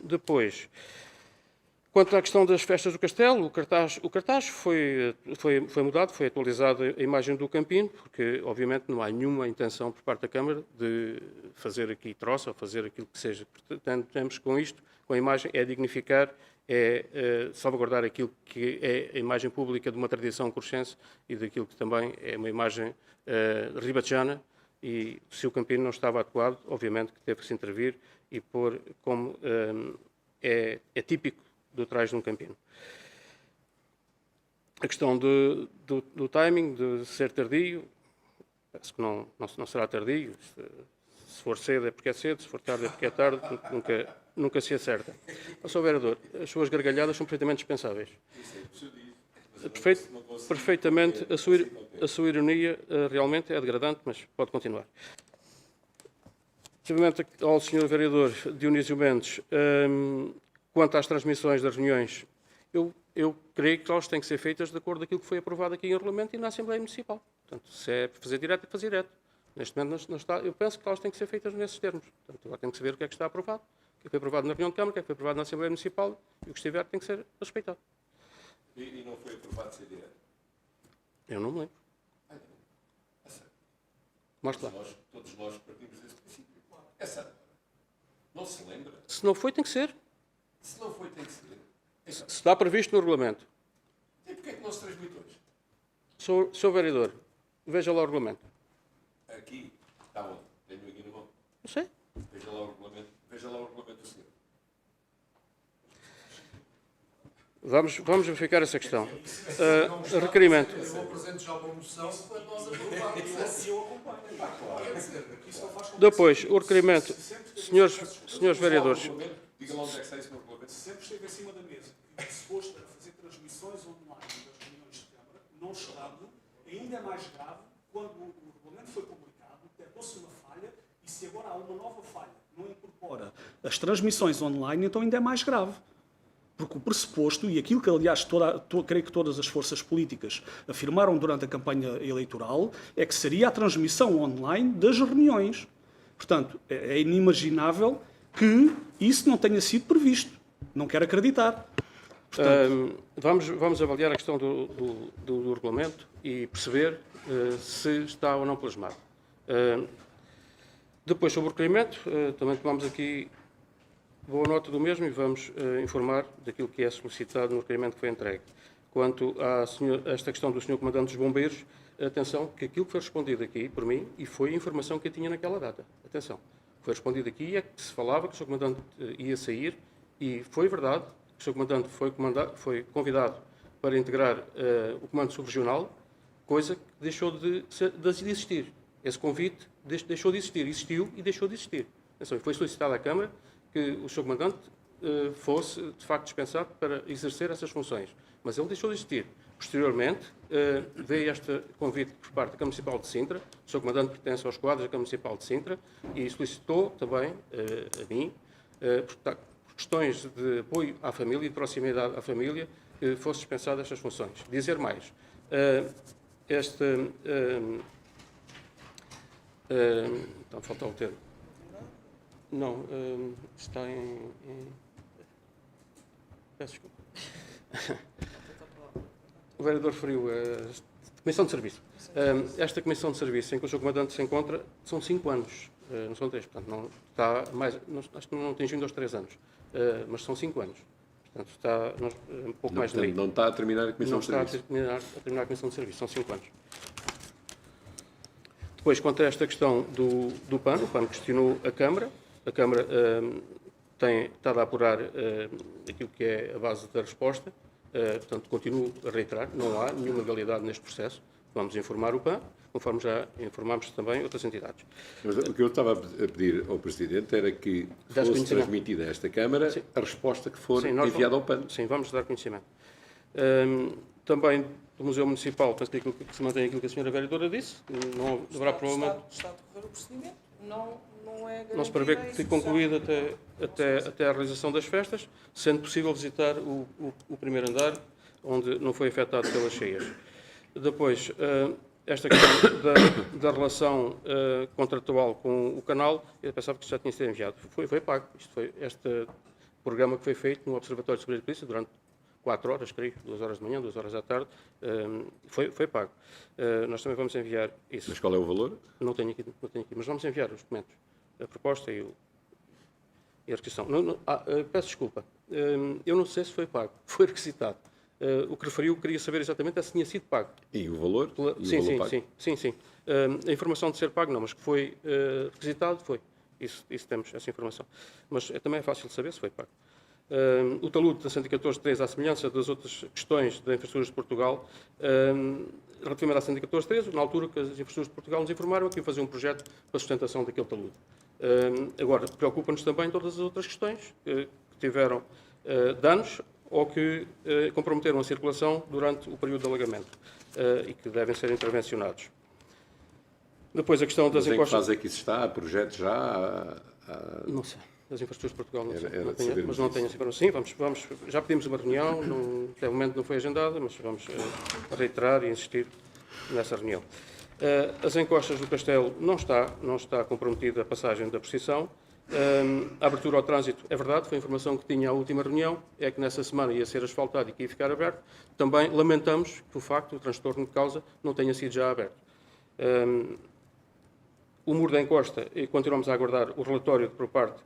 Depois, quanto à questão das festas do Castelo, o cartaz foi mudado, foi atualizada a imagem do Campino, porque, obviamente, não há nenhuma intenção por parte da Câmara de fazer aqui troça ou fazer aquilo que seja. Portanto, temos com isto, com a imagem, é dignificar, é salvaguardar aquilo que é a imagem pública de uma tradição corochense e daquilo que também é uma imagem ribatejana, e se o Campino não estava adequado, obviamente que teve que se intervir e pôr como é típico do trás de um Campino. A questão do timing, de ser tardio, parece que não será tardio. Se for cedo é porque é cedo, se for tarde é porque é tarde, nunca se acerta. Sr. Vereador, as suas gargalhadas são perfeitamente dispensáveis. Perfeitamente, a sua ironia realmente é degradante, mas pode continuar. Relativamente ao Sr. Vereador Dionísio Mendes, quanto às transmissões das reuniões, Eu creio que elas têm que ser feitas de acordo com aquilo que foi aprovado aqui em Regulamento e na Assembleia Municipal. Portanto, se é para fazer direto, é para fazer direto. Neste momento, não está, eu penso que elas têm que ser feitas nesses termos. Portanto, agora tem que saber o que é que está aprovado, o que foi aprovado na reunião de Câmara, o que é que foi aprovado na Assembleia Municipal e o que estiver tem que ser respeitado. E não foi aprovado ser direto? Eu não me lembro. Mostra lá. Todos nós partimos desse princípio. É sério. Não se lembra? Se não foi, tem que ser. Se não foi, tem que ser. Se está previsto no Regulamento. E porquê é que não se transmite hoje? Sr. Vereador, veja lá o Regulamento. Aqui. Está onde? Tenho aqui na mão. Não sei. Veja lá o regulamento. Veja lá o regulamento do senhor. Vamos verificar essa questão. Requerimento. Eu apresento já uma moção para nós aprovarmos. Eu acompanho. Quer dizer, aqui só faz com Depois, o requerimento. Senhores vereadores, Diga lá onde é que está isso no regulamento. Sempre esteve em cima da mesa que disposto a fazer transmissões online das reuniões de Câmara, não estando, ainda é mais grave, quando o regulamento foi publicado, detectou-se uma falha, e se agora há uma nova falha que não incorpora as transmissões online, então ainda é mais grave. Porque o pressuposto, e aquilo que, aliás, creio que todas as forças políticas afirmaram durante a campanha eleitoral, é que seria a transmissão online das reuniões. Portanto, é inimaginável que isso não tenha sido previsto. Não quero acreditar. vamos avaliar a questão do regulamento e perceber se está ou não plasmado. Depois, sobre o requerimento, também tomamos aqui boa nota do mesmo e vamos informar daquilo que é solicitado no requerimento que foi entregue. Quanto a esta questão do Sr. Comandante dos Bombeiros, atenção, que aquilo que foi respondido aqui por mim, e foi a informação que eu tinha naquela data, atenção, foi respondido aqui, é que se falava que o Sr. Comandante ia sair, e foi verdade que o Sr. Comandante foi convidado para integrar o Comando Subregional, coisa que deixou de existir. Esse convite deixou de existir, existiu e deixou de existir. Atenção, foi solicitado à Câmara que o Sr. Comandante fosse, de facto, dispensado para exercer essas funções. Mas ele deixou de existir. Posteriormente, veio este convite por parte da Câmara Municipal de Sintra. O Sr. Comandante pertence aos quadros da Câmara Municipal de Sintra e solicitou também a mim, por questões de apoio à família e de proximidade à família, que fosse dispensado estas funções. Dizer mais, então, falta o termo. Não, está em... Peço desculpa. O vereador referiu a Comissão de Serviço. Esta Comissão de Serviço em que o Sr. Comandante se encontra são 5 anos, não são 3, portanto, não está mais, acho que não atingindo aos 3 anos, mas são 5 anos. Portanto, está um pouco mais de meio. Não está a terminar a Comissão de Serviço. Não está a terminar a Comissão de Serviço, são 5 anos. Depois, quanto a esta questão do PAN, o PAN questionou a Câmara tem estado a apurar aquilo que é a base da resposta, portanto, continuo a reiterar, não há nenhuma legalidade neste processo, vamos informar o PAN, conforme já informámos também outras entidades. Mas o que eu estava a pedir ao Presidente era que fosse transmitida a esta Câmara a resposta que for enviada ao PAN. Sim, vamos dar conhecimento. Também do Museu Municipal, penso que se mantém aquilo que a Sra. Vereadora disse, não haverá problema. Está a decorrer o procedimento, não é Não se prevê que fique concluído até a realização das festas, sendo possível visitar o primeiro andar, onde não foi afetado pelas cheias. Depois, esta questão da relação contratual com o canal, eu pensava que isto já tinha sido enviado. Foi pago. Isto foi este programa que foi feito no Observatório de Segurança de Polícia durante 4 horas, creio, 2 horas de manhã, 2 horas à tarde, foi pago. Nós também vamos enviar isso. Mas qual é o valor? Não tenho aqui, mas vamos enviar os documentos, a proposta e a requisição. Peço desculpa, eu não sei se foi pago, foi requisitado. O que referiu, queria saber exatamente se tinha sido pago. E o valor? Sim. A informação de ser pago não, mas que foi requisitado, foi. Isso temos, essa informação. Mas também é fácil de saber se foi pago. O talude da 114.3, à semelhança das outras questões da Infraestruturas de Portugal, relativamente à 114.3, na altura que as Infraestruturas de Portugal nos informaram que iam fazer um projeto para a sustentação daquele talude. Agora, preocupa-nos também todas as outras questões que tiveram danos ou que comprometeram a circulação durante o período de alagamento e que devem ser intervencionados. Depois a questão das encostas. Mas em que fase encostas... é que isso está? Há projetos já? Não sei. das Infraestruturas de Portugal, não sei, Era não de tenho, sabermos mas não isso. tenho essa informação. Sim, já pedimos uma reunião, até o momento não foi agendada, mas vamos reiterar e insistir nessa reunião. As encostas do Castelo não está comprometida a passagem da precisão. A abertura ao trânsito, é verdade, foi a informação que tinha à última reunião, é que nessa semana ia ser asfaltado e que ia ficar aberto. Também lamentamos que o facto, o transtorno de causa, não tenha sido já aberto. O muro da encosta, e continuamos a aguardar o relatório por parte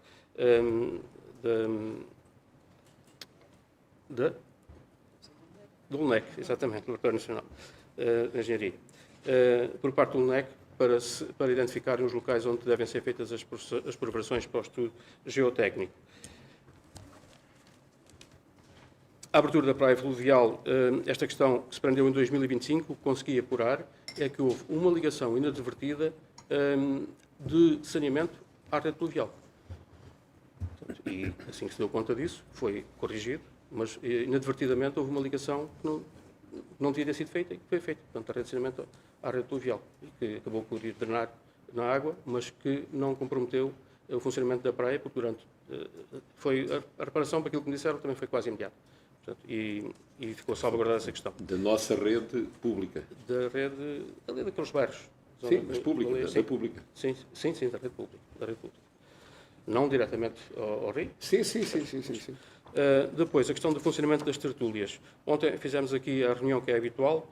do LNEC, exatamente, do Laboratório Nacional de Engenharia, por parte do LNEC, para identificarem os locais onde devem ser feitas as perfurações para o estudo geotécnico. A abertura da praia fluvial, esta questão que se prendeu em 2025, o que consegui apurar é que houve uma ligação inadvertida de saneamento à rede fluvial. E assim que se deu conta disso, foi corrigido, mas inadvertidamente houve uma ligação que não devia ter sido feita e que foi feita. Portanto, a rede de saneamento à rede fluvial, e que acabou por ir drenar na água, mas que não comprometeu o funcionamento da praia, porque durante a reparação, para aquilo que me disseram, também foi quase imediata. Portanto, e ficou salvaguardada essa questão. Da nossa rede pública. Da rede, ali daqueles bairros. Sim, mas pública, ali, da pública. Sim, da rede pública. Não diretamente ao Rio. Sim. Depois, a questão do funcionamento das tertúlias. Ontem fizemos aqui a reunião que é habitual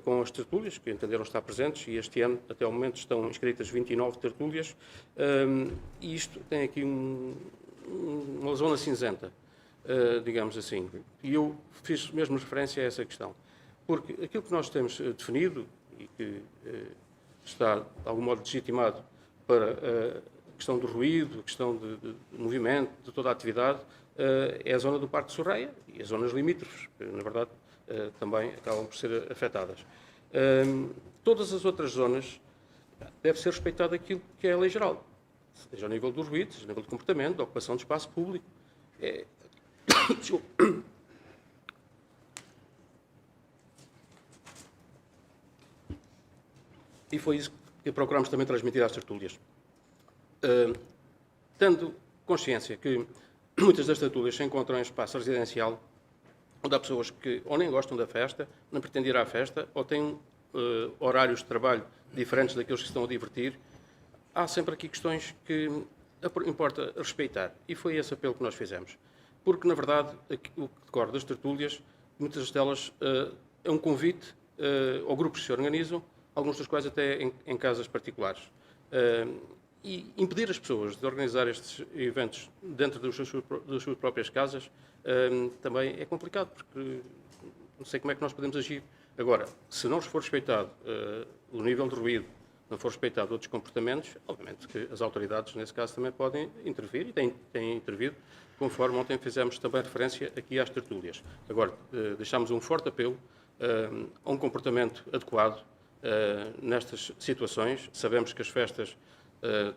com as tertúlias, que entenderam estar presentes, e este ano, até ao momento, estão inscritas 29 tertúlias, e isto tem aqui uma zona cinzenta, digamos assim. E eu fiz mesmo referência a essa questão, porque aquilo que nós temos definido, e que está, de algum modo, legitimado para a questão do ruído, a questão de movimento, de toda a atividade, é a zona do Parque de Sorreia e as zonas limítrofes, que, na verdade, também acabam por ser afetadas. Todas as outras zonas deve ser respeitado aquilo que é a lei geral, seja ao nível do ruído, seja ao nível do comportamento, da ocupação de espaço público. E foi isso que procuramos também transmitir às tertúlias. Tendo consciência que muitas das tertúlias se encontram em espaço residencial, onde há pessoas que ou nem gostam da festa, não pretendem ir à festa, ou têm horários de trabalho diferentes daqueles que estão a divertir, há sempre aqui questões que importa respeitar. E foi esse apelo que nós fizemos. Porque, na verdade, o que decorre das tertúlias, muitas delas é um convite a grupos que se organizam, alguns dos quais até em casas particulares. E impedir as pessoas de organizar estes eventos dentro das suas próprias casas também é complicado, porque não sei como é que nós podemos agir. Agora, se não for respeitado o nível de ruído, não for respeitado outros comportamentos, obviamente que as autoridades, nesse caso, também podem intervir e têm intervido, conforme ontem fizemos também referência aqui às tertúlias. Agora, deixamos um forte apelo a um comportamento adequado nestas situações. Sabemos que as festas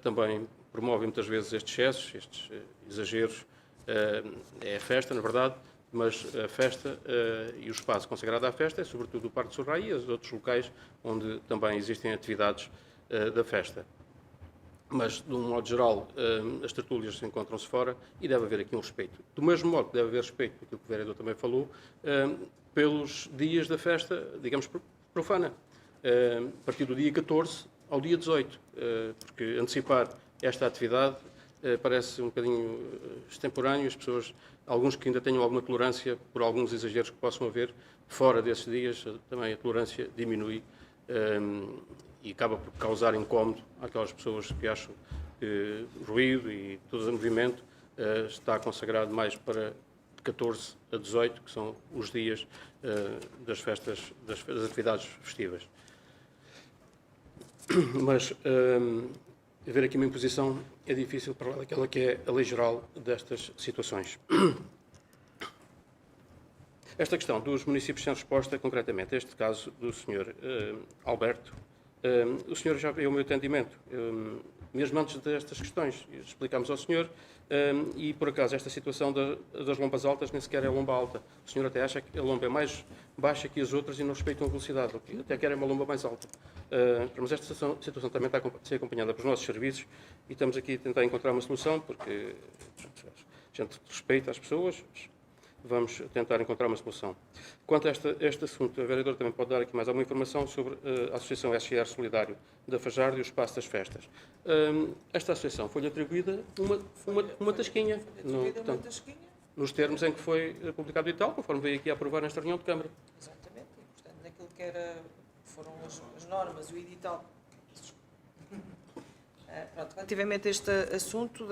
também promovem muitas vezes estes excessos, estes exageros. É a festa, na verdade, mas a festa e o espaço consagrado à festa é sobretudo o Parque de Sorraia e os outros locais onde também existem atividades da festa. Mas, de um modo geral, as tertúlias encontram-se fora e deve haver aqui um respeito. Do mesmo modo que deve haver respeito, aquilo que o vereador também falou, pelos dias da festa, digamos, profana. A partir do dia 14 ao dia 18, porque antecipar esta atividade parece um bocadinho extemporâneo, as pessoas, alguns que ainda tenham alguma tolerância por alguns exageros que possam haver, fora desses dias também a tolerância diminui e acaba por causar incómodo àquelas pessoas que acham que o ruído e todo o movimento está consagrado mais para 14 a 18, que são os dias das festas, das atividades festivas. Mas haver aqui uma imposição é difícil para lá daquela que é a lei geral destas situações. Esta questão dos municípios sem resposta, concretamente, este caso do Sr. Alberto, o senhor já veio ao meu atendimento. mesmo antes destas questões. Explicámos ao senhor e, por acaso, esta situação das lombas altas nem sequer é lomba alta. O senhor até acha que a lomba é mais baixa que as outras e não respeitam a velocidade, até querem uma lomba mais alta. Mas esta situação também está a ser acompanhada pelos nossos serviços e estamos aqui a tentar encontrar uma solução, porque a gente respeita as pessoas, vamos tentar encontrar uma solução. Quanto a este assunto, a vereadora também pode dar aqui mais alguma informação sobre a Associação SGR Solidário da Fajardo e o Espaço das Festas. Esta associação foi-lhe atribuída uma tasquinha, Uma tasquinha. nos termos em que foi publicado e tal, conforme veio aqui a aprovar nesta reunião de Câmara. Exatamente. E, portanto, naquilo que foram as normas, o edital. Pronto, relativamente a este assunto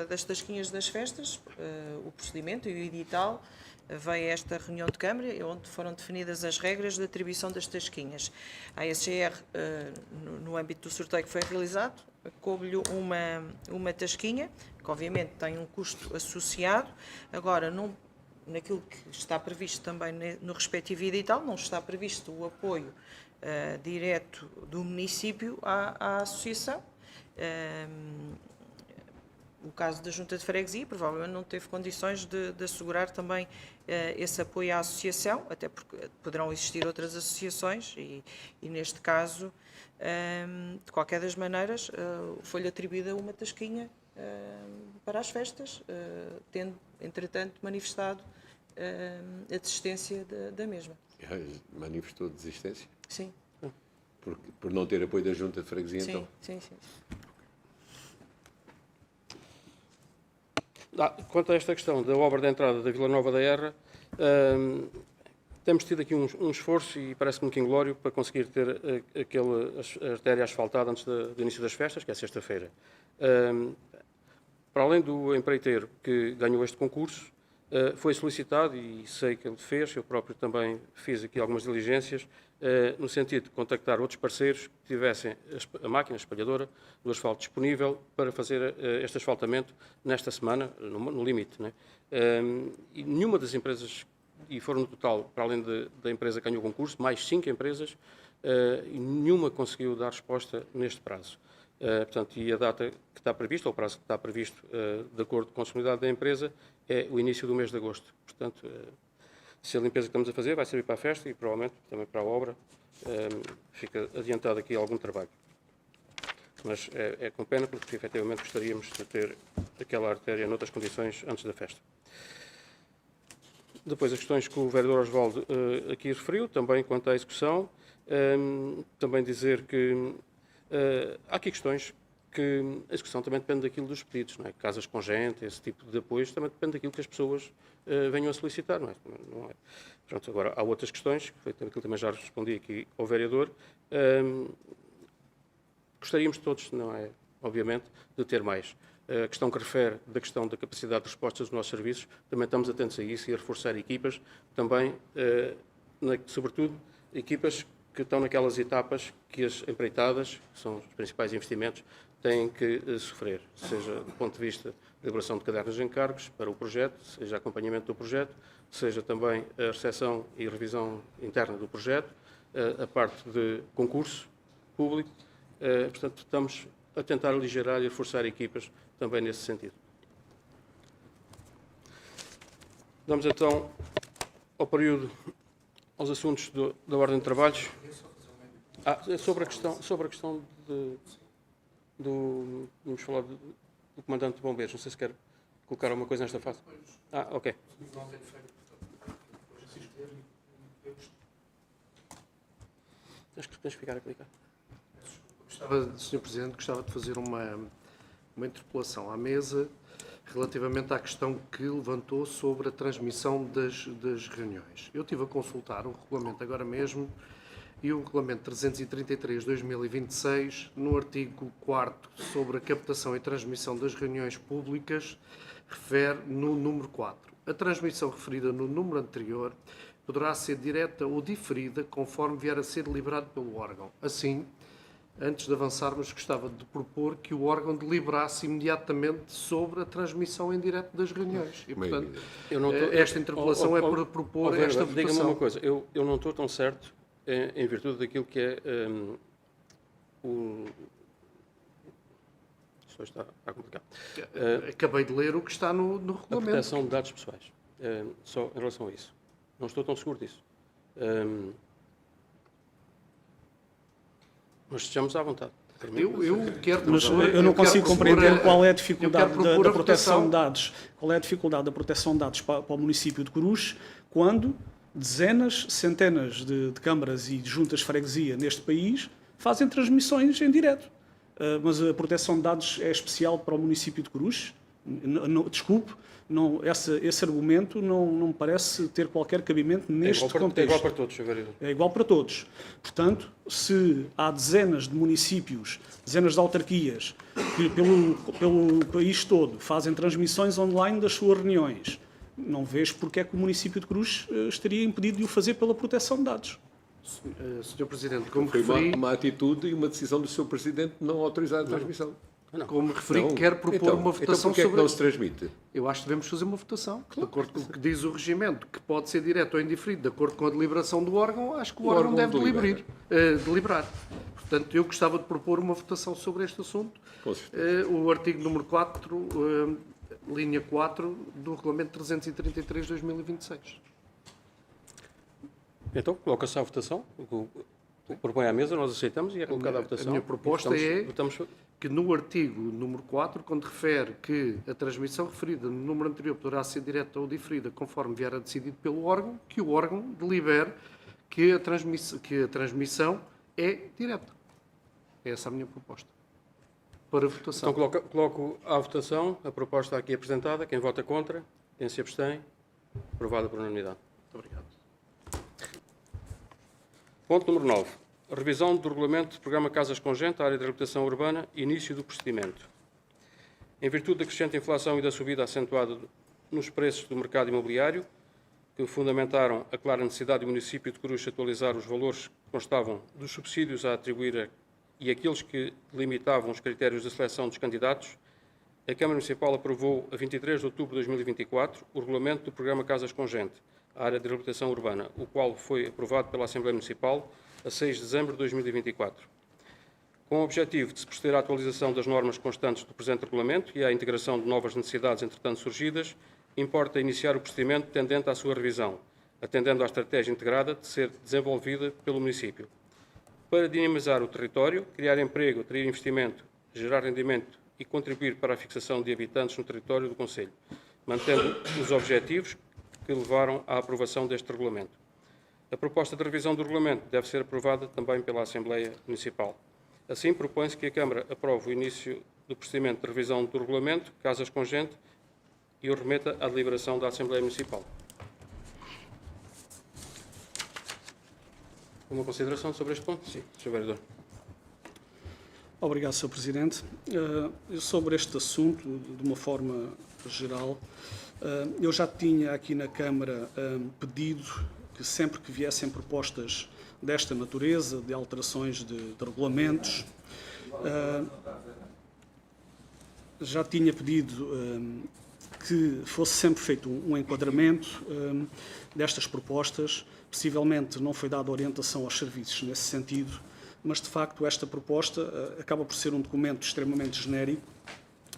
das tasquinhas das festas, o procedimento e o edital, veio a esta reunião de Câmara, onde foram definidas as regras de atribuição das tasquinhas. A SGR, no âmbito do sorteio que foi realizado, coube-lhe uma tasquinha, que obviamente tem um custo associado. Agora, naquilo que está previsto também no respectivo edital, não está previsto o apoio direto do município à associação. O caso da Junta de Freguesia provavelmente não teve condições de assegurar também esse apoio à associação, até porque poderão existir outras associações e neste caso, de qualquer das maneiras, foi-lhe atribuída uma tasquinha para as festas, tendo, entretanto, manifestado a desistência da mesma. Manifestou desistência? Sim. Por não ter apoio da Junta de Freguesia, Sim, então? sim. Quanto a esta questão da obra da entrada da Vila Nova da Erra, temos tido aqui um esforço e parece-me que inglório para conseguir ter a artéria asfaltada antes do início das festas, que é sexta-feira. Para além do empreiteiro que ganhou este concurso, foi solicitado, e sei que ele fez, eu próprio também fiz aqui algumas diligências, no sentido de contactar outros parceiros que tivessem a máquina espalhadora do asfalto disponível para fazer este asfaltamento nesta semana, no limite. Né? E nenhuma das empresas, e foram no total, para além da empresa que ganhou o concurso, mais 5 empresas, e nenhuma conseguiu dar resposta neste prazo. Portanto, e a data que está prevista, ou o prazo que está previsto, de acordo com a disponibilidade da empresa, é o início do mês de agosto. Portanto, se a limpeza que estamos a fazer vai servir para a festa e provavelmente também para a obra, fica adiantado aqui algum trabalho. Mas é com pena porque efetivamente gostaríamos de ter aquela artéria noutras condições antes da festa. Depois as questões que o vereador Osvaldo aqui referiu, também quanto à execução, também dizer que há aqui questões que a execução também depende daquilo dos pedidos, não é? Casas com gente, esse tipo de apoios, também depende daquilo que as pessoas venham a solicitar, não é? Não é? Pronto, agora, há outras questões, que foi aquilo que também já respondi aqui ao vereador. Gostaríamos todos, não é? Obviamente, de ter mais. A questão que refere da questão da capacidade de resposta dos nossos serviços, também estamos atentos a isso e a reforçar equipas, também, sobretudo, equipas que estão naquelas etapas que as empreitadas, que são os principais investimentos, têm que sofrer, seja do ponto de vista de elaboração de cadernos de encargos para o projeto, seja acompanhamento do projeto, seja também a recepção e revisão interna do projeto, a parte de concurso público. Portanto, estamos a tentar aligerar e reforçar equipas também nesse sentido. Damos então ao período, aos assuntos da ordem de trabalhos. Sobre a questão vamos falar do comandante de bombeiros. Não sei se quer colocar alguma coisa nesta fase. Ok. Tens que ficar a clicar. Sr. Presidente, gostava de fazer uma interpelação à mesa relativamente à questão que levantou sobre a transmissão das reuniões. Eu estive a consultar o regulamento agora mesmo e o regulamento 333/2026, no artigo 4º sobre a captação e transmissão das reuniões públicas, refere no número 4. A transmissão referida no número anterior poderá ser direta ou diferida conforme vier a ser deliberado pelo órgão. Assim, antes de avançarmos, gostava de propor que o órgão deliberasse imediatamente sobre a transmissão em direto das reuniões. E, portanto, esta interpelação é para propor esta votação. Diga-me uma coisa, eu não estou tão certo em virtude daquilo que é Isto hoje está complicado. Acabei de ler o que está no A regulamento. proteção de dados pessoais. Só em relação a isso. Não estou tão seguro disso. Mas estejamos à vontade. Eu quero... Mas eu eu não quero consigo propor compreender qual é a eu dificuldade quero propor da a proteção votação. de dados. Qual é a dificuldade da proteção de dados para o município de Coruche, quando dezenas, centenas de câmaras e de juntas de freguesia neste país fazem transmissões em direto. Mas a proteção de dados é especial para o município de Coruche? Desculpe, esse argumento não me parece ter qualquer cabimento neste contexto. É igual para todos, Sr. Vereador. É igual para todos. Portanto, se há dezenas de municípios, dezenas de autarquias, que pelo país todo fazem transmissões online das suas reuniões, não vejo porque é que o município de Cruz estaria impedido de o fazer pela proteção de dados. Sr. Presidente, como Foi referi, uma atitude e uma decisão do Sr. Presidente de não autorizar a transmissão. quero propor uma votação então, porque é que sobre... não se transmite? Eu acho que devemos fazer uma votação. De acordo com o que diz o regimento, que pode ser direto ou indiferido, de acordo com a deliberação do órgão, acho que o órgão deve deliberar. Portanto, eu gostava de propor uma votação sobre este assunto. Com certeza. O artigo número 4, linha 4, do Regulamento 333/2026. Então, coloca-se à votação. Propõe à mesa, nós aceitamos e é colocada à votação. A minha proposta votamos, que no artigo número 4, quando refere que a transmissão referida no número anterior poderá ser direta ou diferida conforme vier a decidido pelo órgão, que o órgão delibere que a transmissão é direta. É essa a minha proposta. Para votação. Então, coloco à votação a proposta aqui apresentada. Quem vota contra? Quem se abstém? Aprovada por unanimidade. Muito obrigado. Ponto número 9. Revisão do Regulamento do Programa Casas com Gente, área de reabilitação urbana, início do procedimento. Em virtude da crescente inflação e da subida acentuada nos preços do mercado imobiliário, que fundamentaram a clara necessidade do município de Coruche atualizar os valores que constavam dos subsídios a atribuir e aqueles que limitavam os critérios de seleção dos candidatos, a Câmara Municipal aprovou, a 23 de outubro de 2024, o Regulamento do Programa Casas com Gente, área de reabilitação urbana, o qual foi aprovado pela Assembleia Municipal a 6 de dezembro de 2024. Com o objetivo de se proceder à atualização das normas constantes do presente regulamento e à integração de novas necessidades entretanto surgidas, importa iniciar o procedimento tendente à sua revisão, atendendo à estratégia integrada de ser desenvolvida pelo município. Para dinamizar o território, criar emprego, atrair investimento, gerar rendimento e contribuir para a fixação de habitantes no território do concelho, mantendo os objetivos que levaram à aprovação deste regulamento. A proposta de revisão do regulamento deve ser aprovada também pela Assembleia Municipal. Assim, propõe-se que a Câmara aprove o início do procedimento de revisão do regulamento, Casas com Gente, e o remeta à deliberação da Assembleia Municipal. Uma consideração sobre este ponto? Sim, Sr. Vereador. Obrigado, Sr. Presidente. Sobre este assunto, de uma forma geral, eu já tinha aqui na Câmara pedido que sempre que viessem propostas desta natureza, de alterações de regulamentos, já tinha pedido que fosse sempre feito um enquadramento destas propostas. Possivelmente não foi dada orientação aos serviços nesse sentido, mas de facto esta proposta acaba por ser um documento extremamente genérico,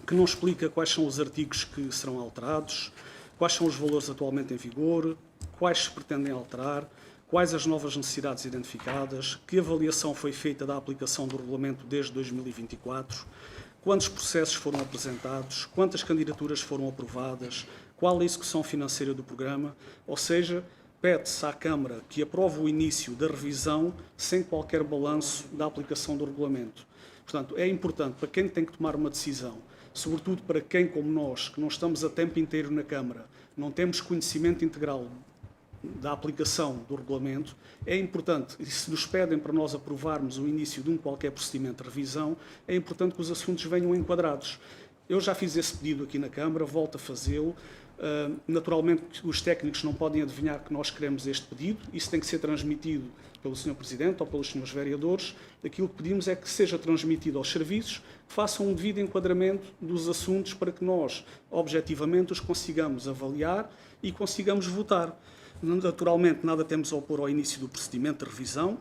que não explica quais são os artigos que serão alterados, quais são os valores atualmente em vigor, quais se pretendem alterar, quais as novas necessidades identificadas, que avaliação foi feita da aplicação do regulamento desde 2024, quantos processos foram apresentados, quantas candidaturas foram aprovadas, qual a execução financeira do programa, ou seja, pede-se à Câmara que aprove o início da revisão sem qualquer balanço da aplicação do regulamento. Portanto, é importante para quem tem que tomar uma decisão, sobretudo para quem, como nós, que não estamos a tempo inteiro na Câmara, não temos conhecimento integral da aplicação do regulamento, é importante, e se nos pedem para nós aprovarmos o início de um qualquer procedimento de revisão, é importante que os assuntos venham enquadrados. Eu já fiz esse pedido aqui na Câmara, volto a fazê-lo. Naturalmente, os técnicos não podem adivinhar que nós queremos este pedido, isso tem que ser transmitido pelo Sr. Presidente ou pelos Srs. Vereadores. Aquilo que pedimos é que seja transmitido aos serviços, que façam um devido enquadramento dos assuntos para que nós, objetivamente, os consigamos avaliar e consigamos votar. Naturalmente, nada temos a opor ao início do procedimento de revisão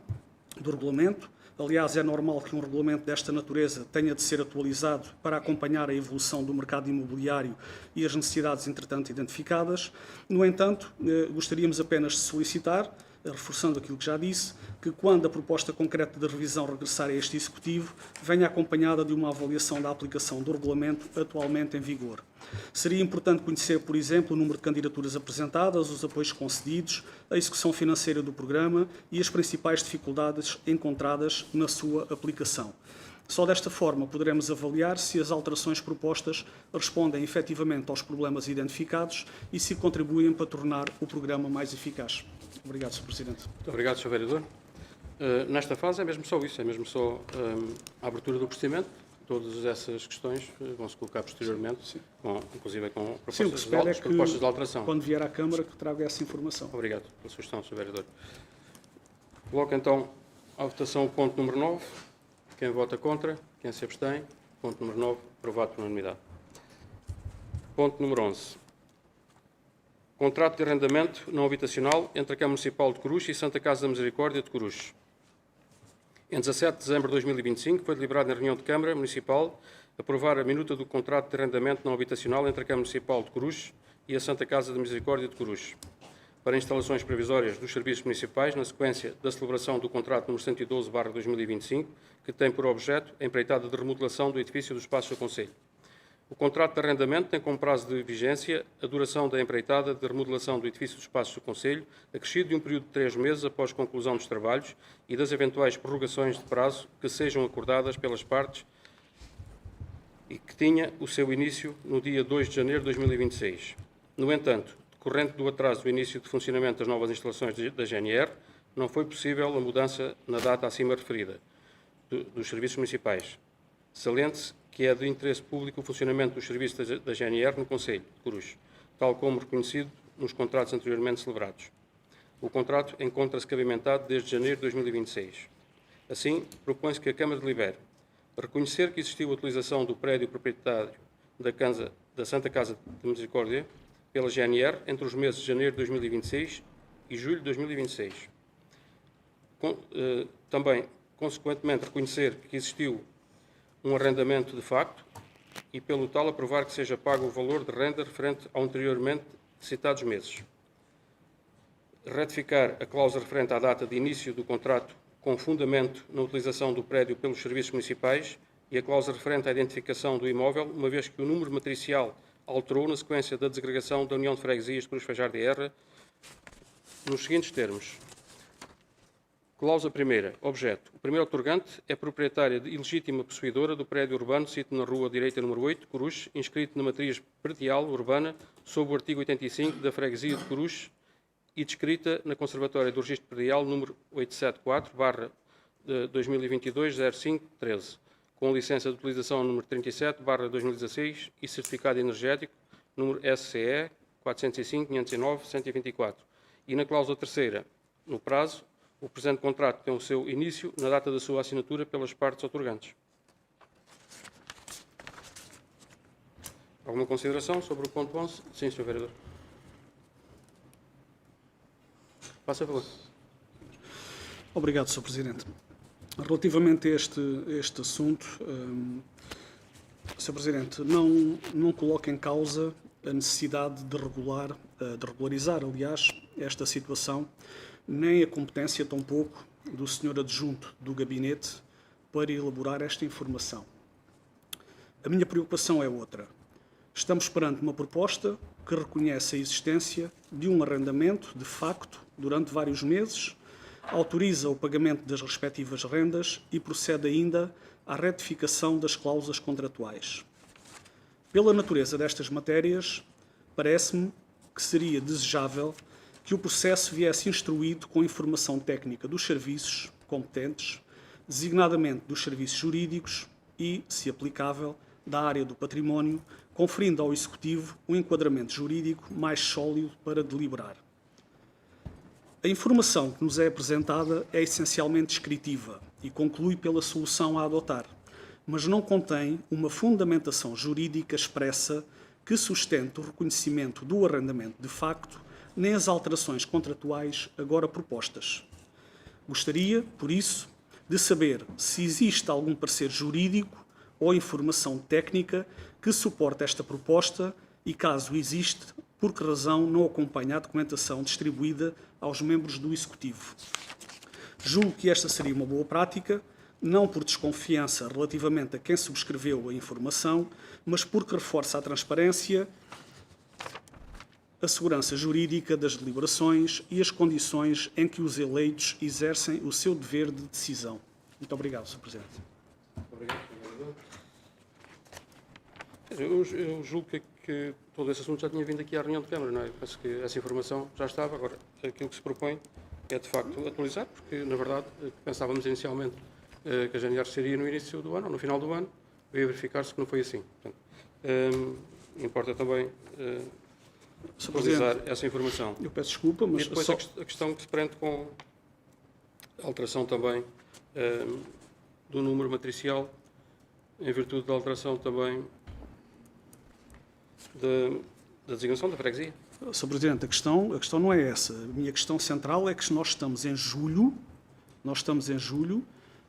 do regulamento, Aliás, é normal que um regulamento desta natureza tenha de ser atualizado para acompanhar a evolução do mercado imobiliário e as necessidades, entretanto, identificadas. No entanto, gostaríamos apenas de solicitar, reforçando aquilo que já disse, que quando a proposta concreta de revisão regressar a este Executivo, venha acompanhada de uma avaliação da aplicação do regulamento atualmente em vigor. Seria importante conhecer, por exemplo, o número de candidaturas apresentadas, os apoios concedidos, a execução financeira do programa e as principais dificuldades encontradas na sua aplicação. Só desta forma poderemos avaliar se as alterações propostas respondem efetivamente aos problemas identificados e se contribuem para tornar o programa mais eficaz. Obrigado, Sr. Presidente. Muito obrigado, Sr. Vereador. Nesta fase é mesmo só isso, é mesmo só a abertura do procedimento. Todas essas questões vão-se colocar posteriormente, inclusive com Sim, o que se pede é que, propostas de alteração. quando vier à Câmara, que traga essa informação. Obrigado pela sugestão, Sr. Vereador. Coloco então à votação o ponto número 9. Quem vota contra? Quem se abstém? Ponto número 9, aprovado por unanimidade. Ponto número 11. Contrato de arrendamento não habitacional entre a Câmara Municipal de Coruche e Santa Casa da Misericórdia de Coruche. Em 17 de dezembro de 2025, foi deliberado na reunião de Câmara Municipal aprovar a minuta do contrato de arrendamento não habitacional entre a Câmara Municipal de Coruche e a Santa Casa da Misericórdia de Coruche, para instalações provisórias dos serviços municipais, na sequência da celebração do contrato número 112/2025, que tem por objeto a empreitada de remodelação do edifício do Espaço do Concelho. O contrato de arrendamento tem como prazo de vigência a duração da empreitada de remodelação do edifício dos Espaços do Concelho, acrescido de um período de 3 meses após conclusão dos trabalhos e das eventuais prorrogações de prazo que sejam acordadas pelas partes e que tinha o seu início no dia 2 de janeiro de 2026. No entanto, decorrente do atraso do início de funcionamento das novas instalações da GNR, não foi possível a mudança na data acima referida dos serviços municipais. Saliente-se que é de interesse público o funcionamento dos serviços da GNR no Concelho de Coruche, tal como reconhecido nos contratos anteriormente celebrados. O contrato encontra-se cabimentado desde janeiro de 2026. Assim, propõe-se que a Câmara delibere reconhecer que existiu a utilização do prédio proprietário da Santa Casa de Misericórdia pela GNR entre os meses de janeiro de 2026 e julho de 2026. Também, consequentemente, reconhecer que existiu um arrendamento de facto e, pelo tal, aprovar que seja pago o valor de renda referente ao anteriormente citados meses. Retificar a cláusula referente à data de início do contrato com fundamento na utilização do prédio pelos serviços municipais e a cláusula referente à identificação do imóvel, uma vez que o número matricial alterou na sequência da desagregação da União de Freguesias de Cruz Fajar de Erra, nos seguintes termos. Cláusula primeira. Objeto. O primeiro outorgante é proprietária e ilegítima possuidora do prédio urbano situado na Rua Direita número 8, Coruche, inscrito na matriz predial urbana sob o artigo 85 da Freguesia de Coruche e descrita na Conservatória do Registro Predial número 874/2022-0513, com licença de utilização número 37/2016 e certificado energético número SCE 405-509-124. E na cláusula terceira, no prazo, o presente contrato tem o seu início na data da sua assinatura pelas partes outorgantes. Alguma consideração sobre o ponto 11? Sim, Sr. Vereador. Faça favor. Obrigado, Sr. Presidente. Relativamente a este assunto, Sr. Presidente, não coloca em causa a necessidade de regularizar, aliás, esta situação, nem a competência, tampouco, do Sr. Adjunto do Gabinete para elaborar esta informação. A minha preocupação é outra. Estamos perante uma proposta que reconhece a existência de um arrendamento, de facto, durante vários meses, autoriza o pagamento das respectivas rendas e procede ainda à retificação das cláusulas contratuais. Pela natureza destas matérias, parece-me que seria desejável que o processo viesse instruído com informação técnica dos serviços competentes, designadamente dos serviços jurídicos e, se aplicável, da área do património, conferindo ao Executivo um enquadramento jurídico mais sólido para deliberar. A informação que nos é apresentada é essencialmente descritiva e conclui pela solução a adotar, mas não contém uma fundamentação jurídica expressa que sustente o reconhecimento do arrendamento de facto, nem as alterações contratuais agora propostas. Gostaria, por isso, de saber se existe algum parecer jurídico ou informação técnica que suporte esta proposta e, caso existe, por que razão não acompanha a documentação distribuída aos membros do Executivo. Julgo que esta seria uma boa prática, não por desconfiança relativamente a quem subscreveu a informação, mas porque reforça a transparência, a segurança jurídica das deliberações e as condições em que os eleitos exercem o seu dever de decisão. Muito obrigado, Sr. Presidente. Obrigado, Sr. Vereador. Eu julgo que todo esse assunto já tinha vindo aqui à reunião de Câmara, não é? Eu penso que essa informação já estava. Agora, aquilo que se propõe é, de facto, atualizar, porque, na verdade, pensávamos inicialmente que a GNR seria no início do ano ou no final do ano, veio verificar-se que não foi assim. Portanto, importa também atualizar essa informação. Eu peço desculpa, mas E depois só... a questão que se prende com a alteração também do número matricial, em virtude da alteração também da designação da freguesia. Sr. Presidente, a questão não é essa. A minha questão central é que nós estamos em julho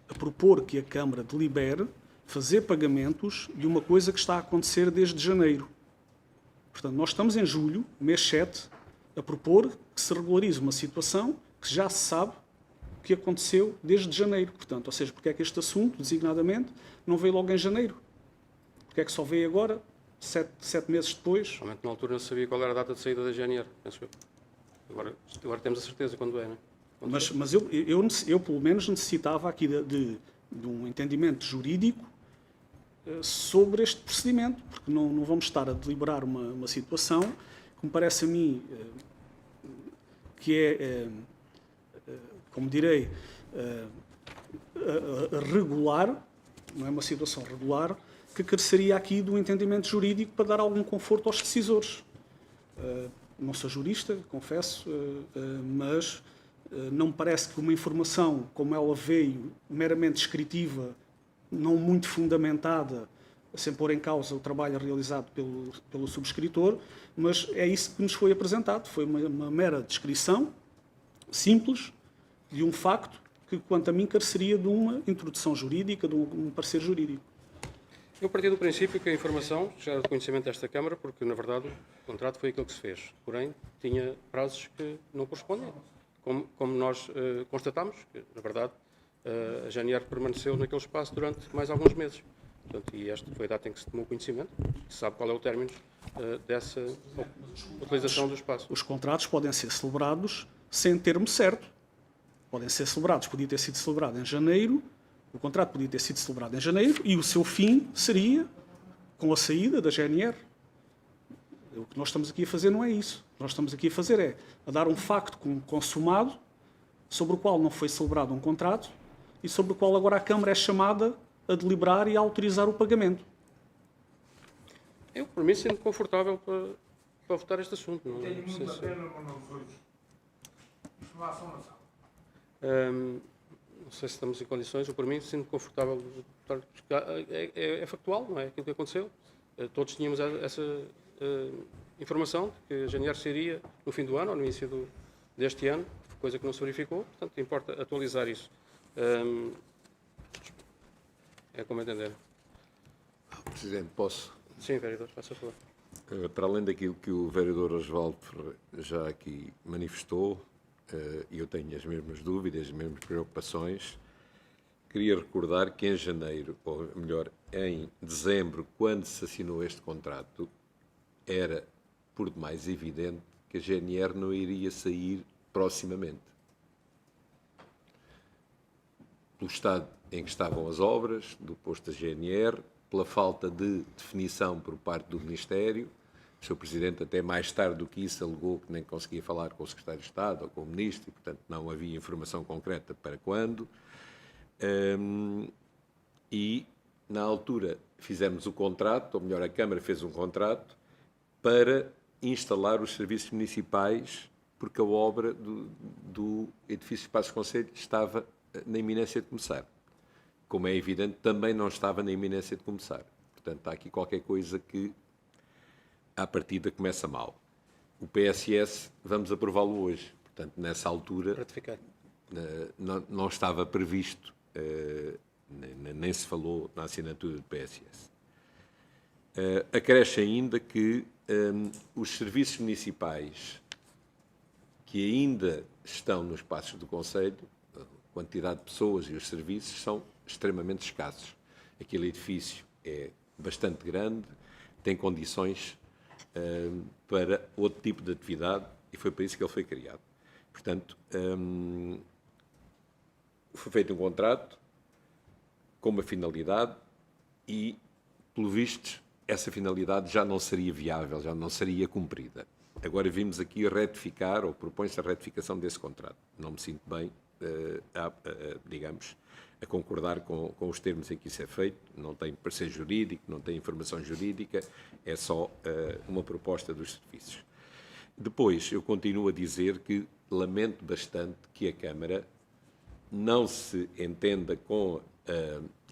a propor que a Câmara delibere fazer pagamentos de uma coisa que está a acontecer desde janeiro. Portanto, nós estamos em julho, mês 7, a propor que se regularize uma situação que já se sabe que aconteceu desde janeiro. Portanto, ou seja, porque é que este assunto, designadamente, não veio logo em janeiro? Porque é que só veio agora, sete meses depois? Realmente, na altura, não se sabia qual era a data de saída da GNR, penso eu. Agora temos a certeza quando é, não é? Mas eu, pelo menos, necessitava aqui de um entendimento jurídico sobre este procedimento, porque não vamos estar a deliberar uma situação que me parece a mim que é, como direi, regular, não é uma situação regular, que careceria aqui de um entendimento jurídico para dar algum conforto aos decisores. Não sou jurista, confesso, mas não me parece que uma informação como ela veio, meramente descritiva, não muito fundamentada, sem pôr em causa o trabalho realizado pelo subscritor, mas é isso que nos foi apresentado. Foi uma mera descrição simples de um facto que, quanto a mim, careceria de uma introdução jurídica, de um parecer jurídico. Eu parti do princípio que a informação já era de conhecimento desta Câmara, porque, na verdade, o contrato foi aquilo que se fez. Porém, tinha prazos que não correspondem. Como nós constatámos, que, na verdade, a GNR permaneceu naquele espaço durante mais alguns meses. Portanto, e esta foi a data em que se tomou conhecimento, se sabe qual é o término dessa utilização do espaço. Os contratos podem ser celebrados sem termo certo. Podem ser celebrados, podia ter sido celebrado em janeiro, o contrato podia ter sido celebrado em janeiro e o seu fim seria com a saída da GNR. O que nós estamos aqui a fazer não é isso. O que nós estamos aqui a fazer é a dar um facto consumado sobre o qual não foi celebrado um contrato e sobre o qual agora a Câmara é chamada a deliberar e a autorizar o pagamento. Eu, por mim, sinto confortável para votar este assunto. Não, Tenho não sei muita se... pena, mas não foi. Informação na sala. Não sei se estamos em condições, ou por mim, sinto confortável de votar. É factual, não é? Aquilo que aconteceu. Todos tínhamos essa informação de que a GNR sairia no fim do ano ou no início deste ano, coisa que não se verificou, portanto, importa atualizar isso. É como entender. Presidente, posso? Sim, vereador, faça favor. Para além daquilo que o vereador Osvaldo já aqui manifestou, e eu tenho as mesmas dúvidas, as mesmas preocupações, queria recordar que em janeiro, ou melhor, em dezembro, quando se assinou este contrato, era por demais evidente que a GNR não iria sair proximamente. Pelo estado em que estavam as obras do posto da GNR, pela falta de definição por parte do Ministério. O Sr. Presidente, até mais tarde do que isso, alegou que nem conseguia falar com o Secretário de Estado ou com o Ministro, e, portanto, não havia informação concreta para quando. E, na altura, fizemos o contrato, ou melhor, a Câmara fez um contrato, para instalar os serviços municipais, porque a obra do edifício Passos Conselho estava na iminência de começar. Como é evidente, também não estava na iminência de começar. Portanto, há aqui qualquer coisa que, à partida, começa mal. O PSS, vamos aprová-lo hoje. Portanto, nessa altura, Ratificar. não estava previsto nem se falou na assinatura do PSS. Acresce ainda que os serviços municipais que ainda estão nos espaços do Conselho, a quantidade de pessoas e os serviços são extremamente escassos. Aquele edifício é bastante grande, tem condições para outro tipo de atividade e foi para isso que ele foi criado. Portanto, foi feito um contrato com uma finalidade e, pelo visto, essa finalidade já não seria viável, já não seria cumprida. Agora vimos aqui retificar, ou propõe-se a retificação desse contrato. Não me sinto bem, digamos, a concordar com os termos em que isso é feito. Não tem parecer jurídico, não tem informação jurídica, é só uma proposta dos serviços. Depois, eu continuo a dizer que lamento bastante que a Câmara não se entenda com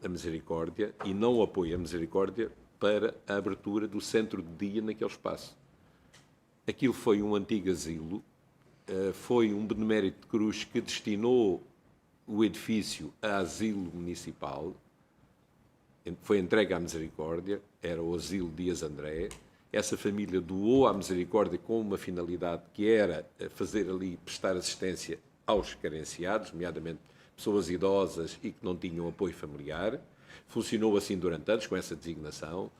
a Misericórdia e não apoie a Misericórdia para a abertura do centro de dia naquele espaço. Aquilo foi um antigo asilo, foi um benemérito de Cruz que destinou o edifício a asilo municipal, foi entregue à Misericórdia, era o asilo Dias André. Essa família doou à Misericórdia com uma finalidade que era fazer ali, prestar assistência aos carenciados, nomeadamente pessoas idosas e que não tinham apoio familiar. Funcionou assim durante anos, com essa designação.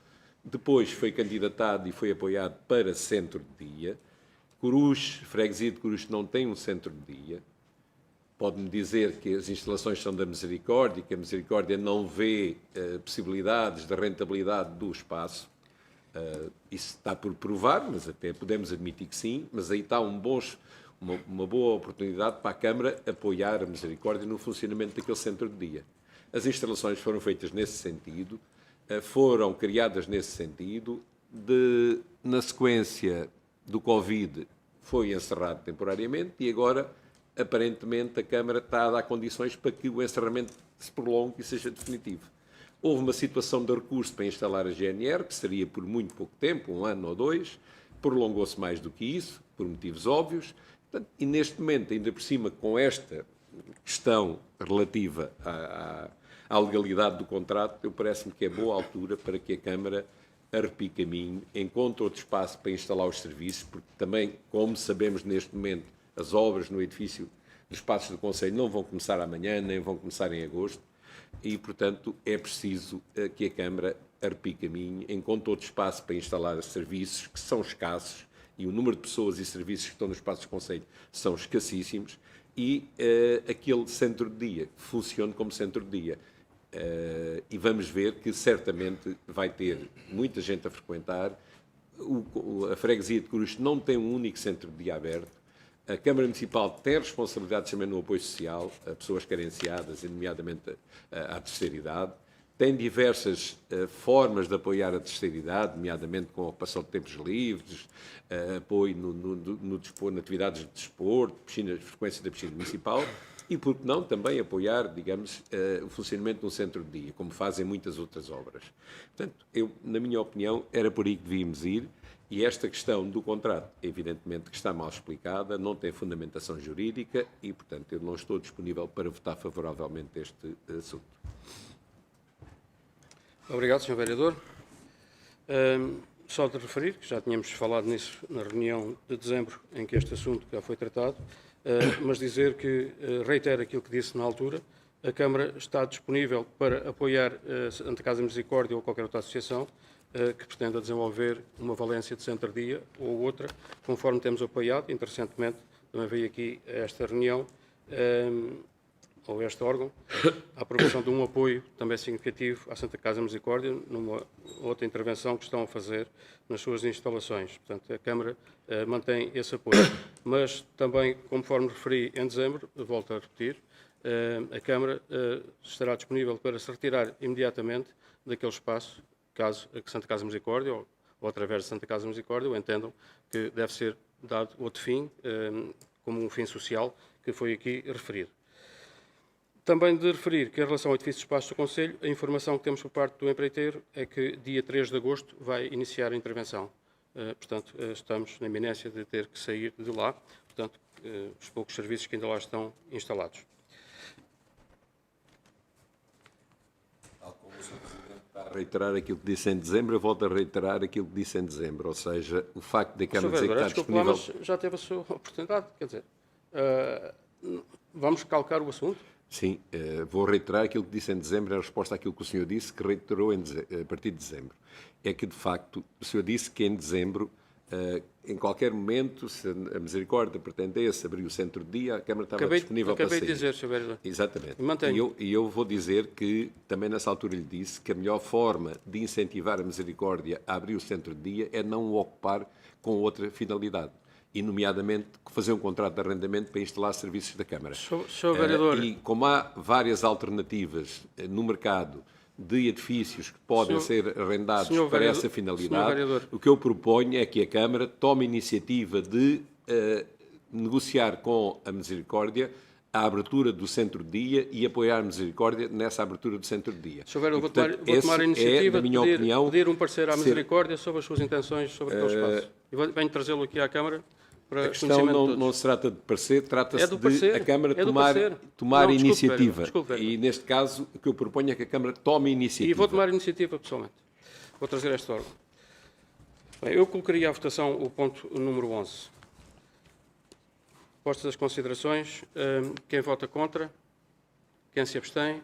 Depois foi candidatado e foi apoiado para centro de dia. Cruz, freguesia de Cruz, não tem um centro de dia. Pode-me dizer que as instalações são da Misericórdia, que a Misericórdia não vê possibilidades de rentabilidade do espaço. Isso está por provar, mas até podemos admitir que sim, mas aí está uma boa oportunidade para a Câmara apoiar a Misericórdia no funcionamento daquele centro de dia. As instalações foram feitas nesse sentido, foram criadas nesse sentido, na sequência do Covid foi encerrado temporariamente e agora, aparentemente, a Câmara está a dar condições para que o encerramento se prolongue e seja definitivo. Houve uma situação de recurso para instalar a GNR, que seria por muito pouco tempo, 1 ano ou 2, prolongou-se mais do que isso, por motivos óbvios, e neste momento, ainda por cima, com esta questão relativa à legalidade do contrato, parece-me que é boa altura para que a Câmara arrepie caminho, encontre outro espaço para instalar os serviços, porque também, como sabemos neste momento, as obras no edifício dos espaços do Conselho não vão começar amanhã, nem vão começar em agosto, e, portanto, é preciso que a Câmara arrepie caminho, encontre outro espaço para instalar serviços que são escassos, e o número de pessoas e serviços que estão nos espaços do Conselho são escassíssimos, e aquele centro de dia funcione como centro de dia. E vamos ver que certamente vai ter muita gente a frequentar. A freguesia de Cruz não tem um único centro de dia aberto. A Câmara Municipal tem responsabilidades também no apoio social a pessoas carenciadas, nomeadamente à terceira idade. Tem diversas formas de apoiar a terceira idade, nomeadamente com a ocupação de tempos livres, apoio na atividades de desporto, frequência da piscina municipal e, por que não, também apoiar, digamos, o funcionamento de um centro de dia, como fazem muitas outras obras. Portanto, na minha opinião, era por aí que devíamos ir. E esta questão do contrato, evidentemente, que está mal explicada, não tem fundamentação jurídica e, portanto, eu não estou disponível para votar favoravelmente este assunto. Obrigado, Sr. Vereador. Só de referir, que já tínhamos falado nisso na reunião de dezembro, em que este assunto já foi tratado, mas dizer que, reitero aquilo que disse na altura, a Câmara está disponível para apoiar a Santa Casa Misericórdia ou qualquer outra associação que pretenda desenvolver uma valência de centro-dia ou outra, conforme temos apoiado. Interessantemente, também veio aqui a esta reunião, ou este órgão, a aprovação de um apoio também significativo à Santa Casa Misericórdia, numa outra intervenção que estão a fazer nas suas instalações. Portanto, a Câmara mantém esse apoio. Mas também, conforme referi em dezembro, volto a repetir, a Câmara estará disponível para se retirar imediatamente daquele espaço, caso a Santa Casa Misericórdia ou através de Santa Casa Misericórdia o entendam que deve ser dado outro fim, como um fim social que foi aqui referido. Também de referir que, em relação ao edifício de espaço do Conselho, a informação que temos por parte do empreiteiro é que dia 3 de agosto vai iniciar a intervenção. Portanto, estamos na iminência de ter que sair de lá, portanto, os poucos serviços que ainda lá estão instalados. Está a reiterar aquilo que disse em dezembro, eu volto a reiterar aquilo que disse em dezembro, ou seja, o facto de a Sr. Câmara dizer que Vereador, está desculpe lá, disponível... mas já teve a sua oportunidade, quer dizer, vamos calcar o assunto? Sim, vou reiterar aquilo que disse em dezembro, em resposta àquilo que o senhor disse, que reiterou a partir de dezembro. É que, de facto, o senhor disse que em dezembro, em qualquer momento, se a Misericórdia pretendesse abrir o centro de dia, a Câmara estava disponível para sair. Acabei de dizer, Sr. Vereador. Exatamente. Mantenho. E eu vou dizer que, também nessa altura lhe disse, que a melhor forma de incentivar a Misericórdia a abrir o centro de dia é não o ocupar com outra finalidade. E, nomeadamente, fazer um contrato de arrendamento para instalar serviços da Câmara. Sr. Vereador. E como há várias alternativas no mercado de edifícios que podem ser arrendados Senhor para vereador, essa Senhor finalidade, vereador. o que eu proponho é que a Câmara tome a iniciativa de negociar com a Misericórdia a abertura do centro-dia e apoiar a Misericórdia nessa abertura do centro-dia. Sr. Vereador, E, vou portanto, tomar a esse iniciativa na minha de opinião, pedir um parecer à ser- Misericórdia sobre as suas intenções sobre aquele espaço. E venho trazê-lo aqui à Câmara para A questão conhecimento de não, todos. não se trata de parecer, trata-se É do de parecer, a Câmara é do parecer. tomar Não, desculpe, iniciativa. vereador, desculpe, vereador. E, neste caso, o que eu proponho é que a Câmara tome a iniciativa. E vou tomar a iniciativa pessoalmente. Vou trazer esta ordem. Bem, eu colocaria à votação o ponto número 11. Postas as considerações, quem vota contra? Quem se abstém?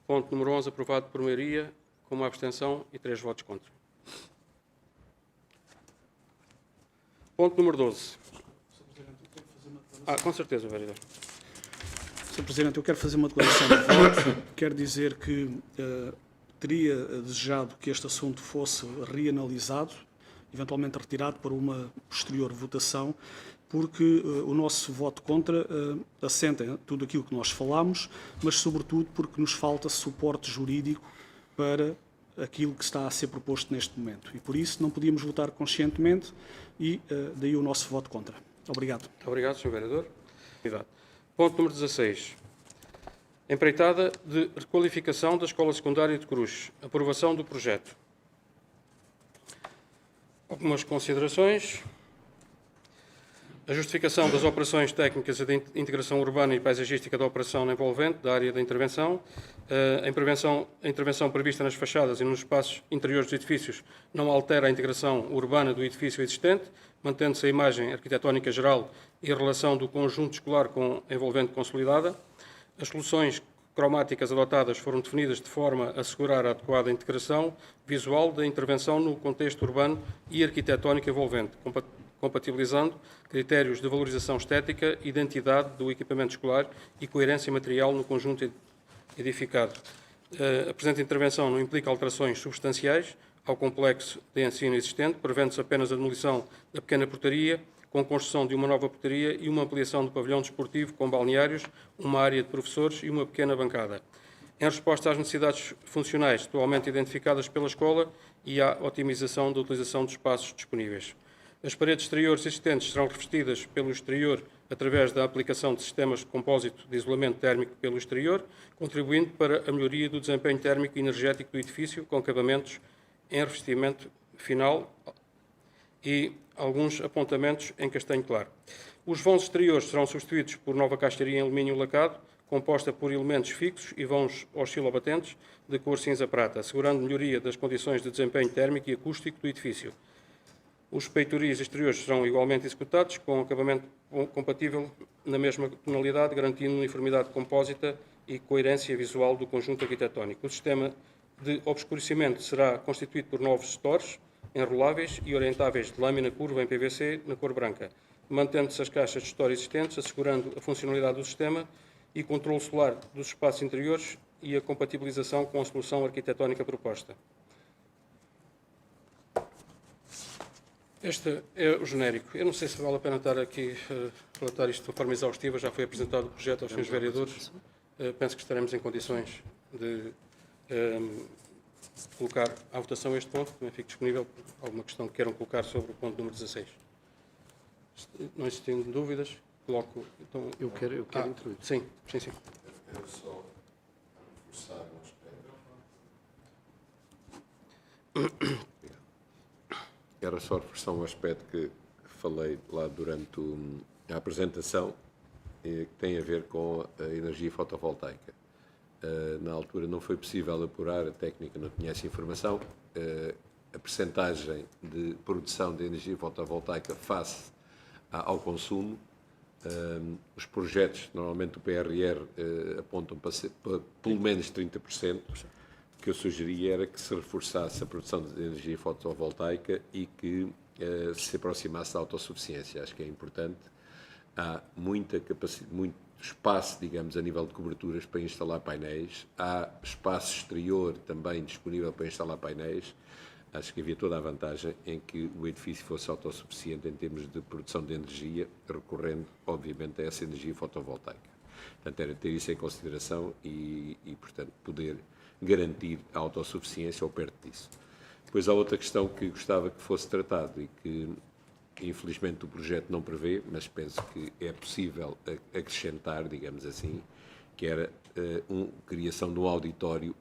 Ponto número 11, aprovado por maioria, com uma abstenção e 3 votos contra. Ponto número 12. Com certeza, vereador. Sr. Presidente, eu quero fazer uma declaração de voto. Quero dizer que teria desejado que este assunto fosse reanalisado, eventualmente retirado para uma posterior votação, porque o nosso voto contra assenta em tudo aquilo que nós falámos, mas sobretudo porque nos falta suporte jurídico para aquilo que está a ser proposto neste momento. E por isso não podíamos votar conscientemente e daí o nosso voto contra. Obrigado. Obrigado, Sr. Vereador. Ponto número 16. Empreitada de requalificação da Escola Secundária de Cruz. Aprovação do projeto. Algumas considerações. A justificação das operações técnicas de integração urbana e paisagística da operação envolvente da área da intervenção. A intervenção prevista nas fachadas e nos espaços interiores dos edifícios não altera a integração urbana do edifício existente, mantendo-se a imagem arquitetónica geral e a relação do conjunto escolar com a envolvente consolidada. As soluções cromáticas adotadas foram definidas de forma a assegurar a adequada integração visual da intervenção no contexto urbano e arquitetónico envolvente, compatibilizando critérios de valorização estética, identidade do equipamento escolar e coerência material no conjunto edificado. A presente intervenção não implica alterações substanciais ao complexo de ensino existente, prevendo-se apenas a demolição da pequena portaria, com a construção de uma nova portaria e uma ampliação do pavilhão desportivo com balneários, uma área de professores e uma pequena bancada. Em resposta às necessidades funcionais atualmente identificadas pela escola e à otimização da utilização dos espaços disponíveis. As paredes exteriores existentes serão revestidas pelo exterior através da aplicação de sistemas de compósito de isolamento térmico pelo exterior, contribuindo para a melhoria do desempenho térmico e energético do edifício, com acabamentos em revestimento final e alguns apontamentos em castanho claro. Os vãos exteriores serão substituídos por nova caixaria em alumínio lacado, composta por elementos fixos e vãos oscilobatentes de cor cinza-prata, assegurando melhoria das condições de desempenho térmico e acústico do edifício. Os peitoris exteriores serão igualmente executados com acabamento compatível na mesma tonalidade, garantindo uniformidade compósita e coerência visual do conjunto arquitetónico. O sistema de obscurecimento será constituído por novos stores enroláveis e orientáveis de lâmina curva em PVC na cor branca, mantendo-se as caixas de store existentes, assegurando a funcionalidade do sistema e controle solar dos espaços interiores e a compatibilização com a solução arquitetónica proposta. Este é o genérico. Eu não sei se vale a pena estar aqui a relatar isto de forma exaustiva. Já foi apresentado o projeto aos senhores vereadores. Penso que estaremos em condições de colocar à votação este ponto. Também fico disponível por alguma questão que queiram colocar sobre o ponto número 16. Não existindo dúvidas, coloco... Então, Eu quero introduzir. Sim. Era só reforçar um aspecto. Era só reforçar um aspecto que falei lá durante a apresentação, que tem a ver com a energia fotovoltaica. Na altura não foi possível apurar, a técnica não tinha essa informação, a percentagem de produção de energia fotovoltaica face ao consumo. Os projetos, normalmente o PRR, apontam para pelo menos 30%. O que eu sugeria era que se reforçasse a produção de energia fotovoltaica e que se aproximasse da autossuficiência. Acho que é importante. Há muita capacidade, muito espaço, digamos, a nível de coberturas para instalar painéis. Há espaço exterior também disponível para instalar painéis. Acho que havia toda a vantagem em que o edifício fosse autossuficiente em termos de produção de energia, recorrendo, obviamente, a essa energia fotovoltaica. Portanto, era ter isso em consideração e portanto, poder garantir a autossuficiência ou perto disso. Depois há outra questão que gostava que fosse tratado e que, infelizmente, o projeto não prevê, mas penso que é possível acrescentar, digamos assim, que era a criação de um auditório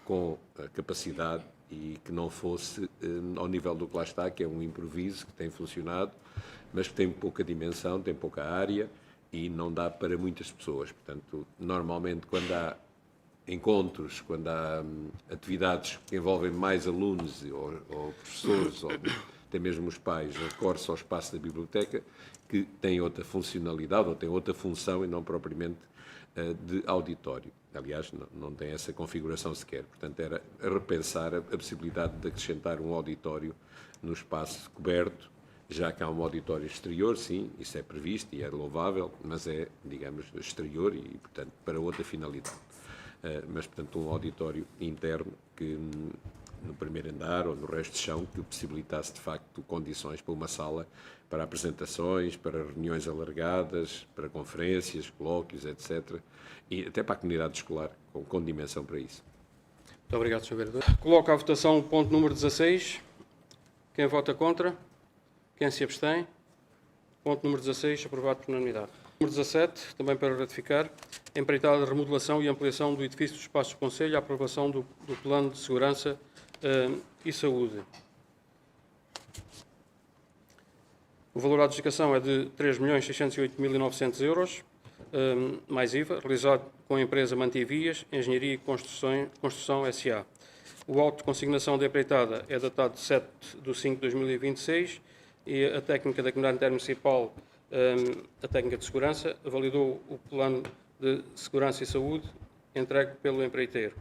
com capacidade e que não fosse ao nível do que lá está, que é um improviso que tem funcionado, mas que tem pouca dimensão, tem pouca área e não dá para muitas pessoas. Portanto, normalmente, quando há encontros, quando há atividades que envolvem mais alunos ou professores, ou até mesmo os pais, recorre-se ao espaço da biblioteca, que tem outra funcionalidade ou tem outra função e não propriamente de auditório. Aliás, não tem essa configuração sequer. Portanto, era a repensar a possibilidade de acrescentar um auditório no espaço coberto, já que há um auditório exterior, sim, isso é previsto e é louvável, mas é, digamos, exterior e, portanto, para outra finalidade. Mas, portanto, um auditório interno que no primeiro andar ou no resto de chão que possibilitasse, de facto, condições para uma sala para apresentações, para reuniões alargadas, para conferências, colóquios, etc. E até para a comunidade escolar, com dimensão para isso. Muito obrigado, Sr. Vereador. Coloco à votação o ponto número 16. Quem vota contra? Quem se abstém? Ponto número 16, aprovado por unanimidade. Número 17, também para ratificar, empreitada de remodelação e ampliação do edifício do Espaço do Conselho, a aprovação do Plano de Segurança e Saúde. O valor da adjudicação é de 3.608.900 euros, mais IVA, realizado com a empresa Mantivias, Engenharia e Construção S.A. O auto de consignação da empreitada é datado de 7/5/2026 e a técnica da Comunidade Intermunicipal, a técnica de segurança, validou o plano de segurança e saúde entregue pelo empreiteiro.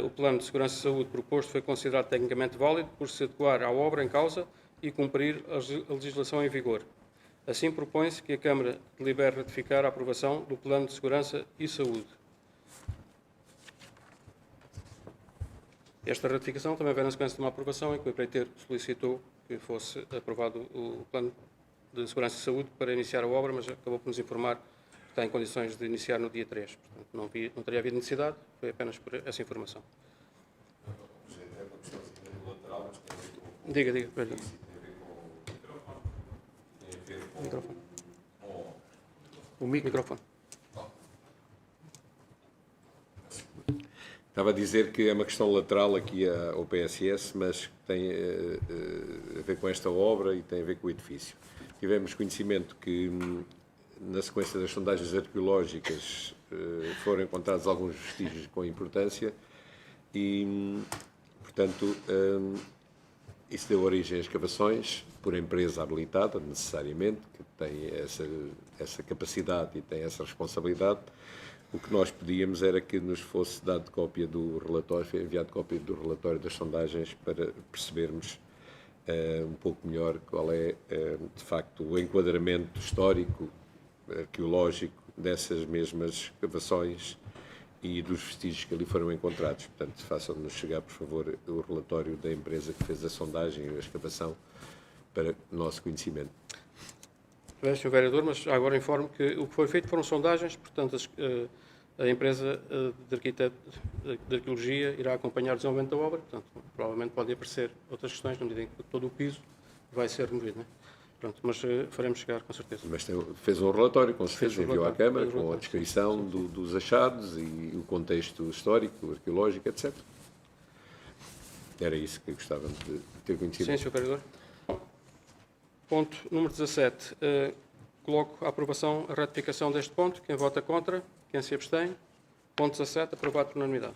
O plano de segurança e saúde proposto foi considerado tecnicamente válido por se adequar à obra em causa e cumprir a legislação em vigor. Assim, propõe-se que a Câmara delibere ratificar a aprovação do plano de segurança e saúde. Esta ratificação também vem na sequência de uma aprovação em que o empreiteiro solicitou que fosse aprovado o plano de segurança e saúde para iniciar a obra, mas acabou por nos informar que está em condições de iniciar no dia 3. Portanto, não teria havido necessidade, foi apenas por essa informação. Diga, Pedro. Microfone. O microfone. Estava a dizer que é uma questão lateral aqui ao PSS, mas tem a ver com esta obra e tem a ver com o edifício. Tivemos conhecimento que, na sequência das sondagens arqueológicas, foram encontrados alguns vestígios com importância e, portanto, isso deu origem a escavações por empresa habilitada, necessariamente, que tem essa capacidade e tem essa responsabilidade. O que nós pedíamos era que nos fosse dado cópia do relatório, foi enviado cópia do relatório das sondagens para percebermos um pouco melhor qual é, de facto, o enquadramento histórico, arqueológico dessas mesmas escavações e dos vestígios que ali foram encontrados. Portanto, façam-nos chegar, por favor, o relatório da empresa que fez a sondagem e a escavação para o nosso conhecimento. Bem, Sr. Vereador, mas agora informo que o que foi feito foram sondagens, portanto, a empresa de arqueologia irá acompanhar o desenvolvimento da obra, portanto, provavelmente podem aparecer outras questões, na medida em que todo o piso vai ser removido, não é? Pronto, mas faremos chegar, com certeza. Mas fez um relatório, com certeza, enviou à Câmara, com a descrição dos achados e o contexto histórico, arqueológico, etc. Era isso que gostávamos de ter conhecido. Sim, Sr. Vereador. Ponto número 17. Coloco a aprovação, a ratificação deste ponto. Quem vota contra? Quem se abstém? Ponto 17, aprovado por unanimidade.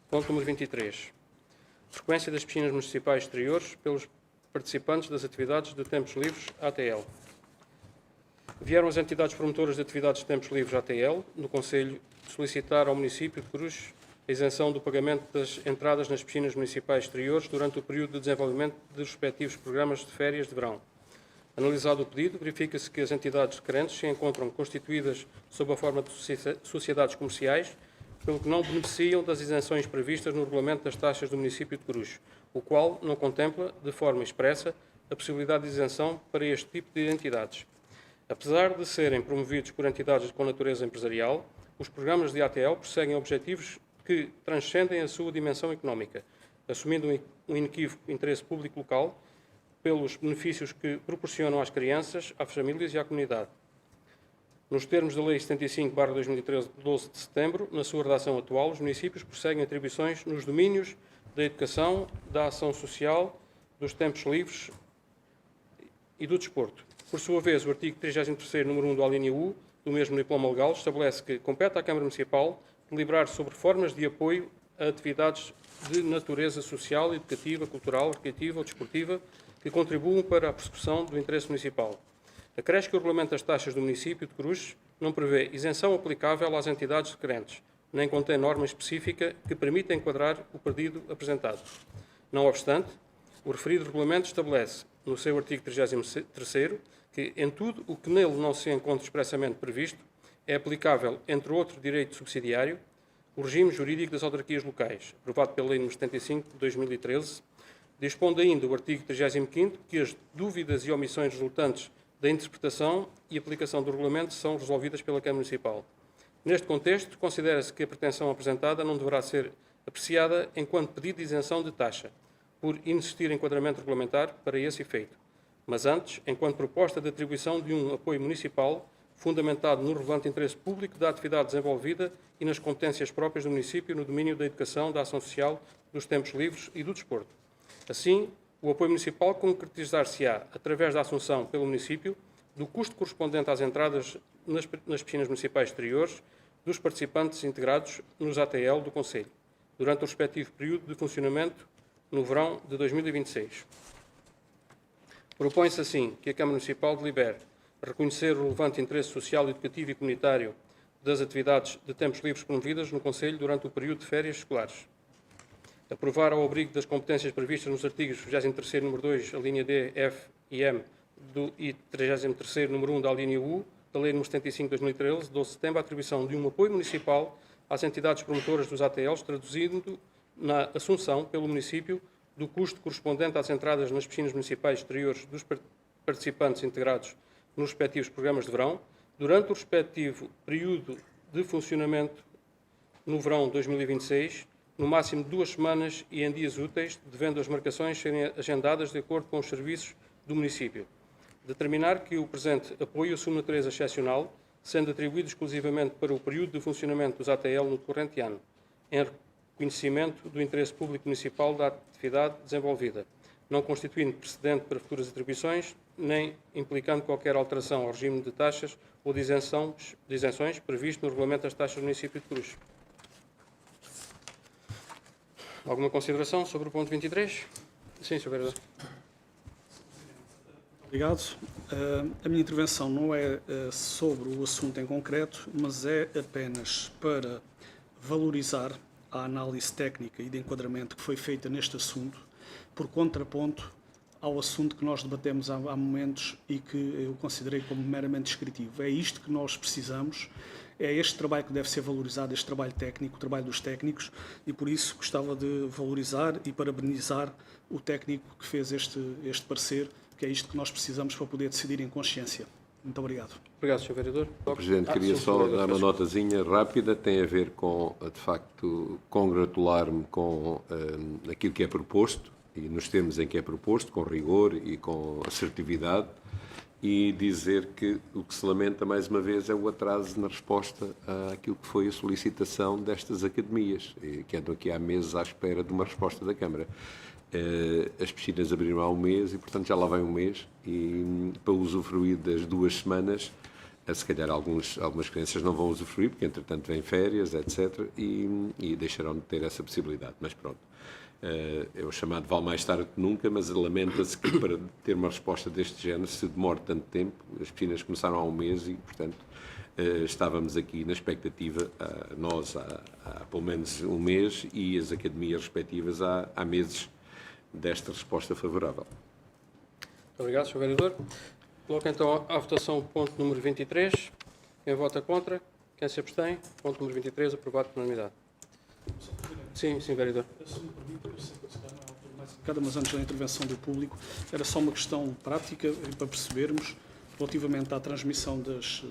Ponto número 23. Frequência das piscinas municipais exteriores pelos participantes das atividades de tempos livres ATL. Vieram as entidades promotoras de atividades de tempos livres ATL no Conselho solicitar ao município de Cruz a isenção do pagamento das entradas nas piscinas municipais exteriores durante o período de desenvolvimento dos respectivos programas de férias de verão. Analisado o pedido, verifica-se que as entidades requerentes se encontram constituídas sob a forma de sociedades comerciais, pelo que não beneficiam das isenções previstas no regulamento das taxas do município de Cruz, o qual não contempla, de forma expressa, a possibilidade de isenção para este tipo de entidades. Apesar de serem promovidos por entidades com natureza empresarial, os programas de ATL perseguem objetivos que transcendem a sua dimensão económica, assumindo um inequívoco interesse público local pelos benefícios que proporcionam às crianças, às famílias e à comunidade. Nos termos da Lei 75/2013, de 12 de setembro, na sua redação atual, os municípios prosseguem atribuições nos domínios da educação, da ação social, dos tempos livres e do desporto. Por sua vez, o artigo 33º, número 1 do alínea U, do mesmo diploma legal, estabelece que compete à Câmara Municipal deliberar sobre formas de apoio a atividades de natureza social, educativa, cultural, recreativa ou desportiva que contribuam para a persecução do interesse municipal. Acresce que o regulamento das taxas do município de Cruz não prevê isenção aplicável às entidades requerentes, nem contém norma específica que permita enquadrar o pedido apresentado. Não obstante, o referido regulamento estabelece, no seu artigo 33º, que, em tudo o que nele não se encontra expressamente previsto, é aplicável, entre outro direito subsidiário, o regime jurídico das autarquias locais, aprovado pela Lei nº 75 de 2013, dispondo ainda o artigo 35º que as dúvidas e omissões resultantes da interpretação e aplicação do regulamento são resolvidas pela Câmara Municipal. Neste contexto, considera-se que a pretensão apresentada não deverá ser apreciada enquanto pedido de isenção de taxa, por inexistir enquadramento regulamentar para esse efeito, mas antes, enquanto proposta de atribuição de um apoio municipal fundamentado no relevante interesse público da atividade desenvolvida e nas competências próprias do município no domínio da educação, da ação social, dos tempos livres e do desporto. Assim, o apoio municipal concretizar-se-á através da assunção pelo município do custo correspondente às entradas nas piscinas municipais exteriores dos participantes integrados nos ATL do Conselho, durante o respectivo período de funcionamento no verão de 2026. Propõe-se, assim, que a Câmara Municipal delibere reconhecer o relevante interesse social, educativo e comunitário das atividades de tempos livres promovidas no Conselho durante o período de férias escolares. Aprovar ao abrigo das competências previstas nos artigos 23º, número 2, a linha D, F e M e 33º, número 1, da linha U, da Lei nº 75 de 2013, 12 de setembro, a atribuição de um apoio municipal às entidades promotoras dos ATLs, traduzindo na assunção pelo município do custo correspondente às entradas nas piscinas municipais exteriores dos participantes integrados nos respectivos programas de verão, durante o respectivo período de funcionamento no verão de 2026, no máximo de 2 semanas e em dias úteis, devendo as marcações serem agendadas de acordo com os serviços do município. Determinar que o presente apoio assume natureza excepcional, sendo atribuído exclusivamente para o período de funcionamento dos ATL no corrente ano, em reconhecimento do interesse público municipal da atividade desenvolvida, não constituindo precedente para futuras atribuições, nem implicando qualquer alteração ao regime de taxas ou de isenções previsto no regulamento das taxas do município de Cruz. Alguma consideração sobre o ponto 23? Sim, Sr. Vereador. Obrigado. A minha intervenção não é sobre o assunto em concreto, mas é apenas para valorizar a análise técnica e de enquadramento que foi feita neste assunto, por contraponto ao assunto que nós debatemos há momentos e que eu considerei como meramente descritivo. É isto que nós precisamos, é este trabalho que deve ser valorizado, este trabalho técnico, o trabalho dos técnicos, e por isso gostava de valorizar e parabenizar o técnico que fez este parecer, que é isto que nós precisamos para poder decidir em consciência. Muito obrigado. Obrigado, Sr. Vereador. Presidente, queria só dar uma notazinha rápida, tem a ver com, de facto, congratular-me com aquilo que é proposto, e nos termos em que é proposto, com rigor e com assertividade, e dizer que o que se lamenta, mais uma vez, é o atraso na resposta àquilo que foi a solicitação destas academias, que andam aqui há meses à espera de uma resposta da Câmara. As piscinas abriram há um mês e, portanto, já lá vai um mês, e para usufruir das 2 semanas se calhar algumas crianças não vão usufruir, porque entretanto vêm férias, etc., e deixarão de ter essa possibilidade. Mas pronto, é o chamado vale mais tarde que nunca, mas lamenta-se que para ter uma resposta deste género se demore tanto tempo. As piscinas começaram há um mês e, portanto, estávamos aqui na expectativa, nós há pelo menos um mês e as academias respectivas há meses desta resposta favorável. Muito obrigado, Sr. Vereador. Coloco então à votação o ponto número 23. Quem vota contra? Quem se abstém? Ponto número 23, aprovado por unanimidade. Sim, vereador. Se me permite, eu sei que se calhar não é a altura mais indicada, mas antes da intervenção do público, era só uma questão prática para percebermos, relativamente à transmissão das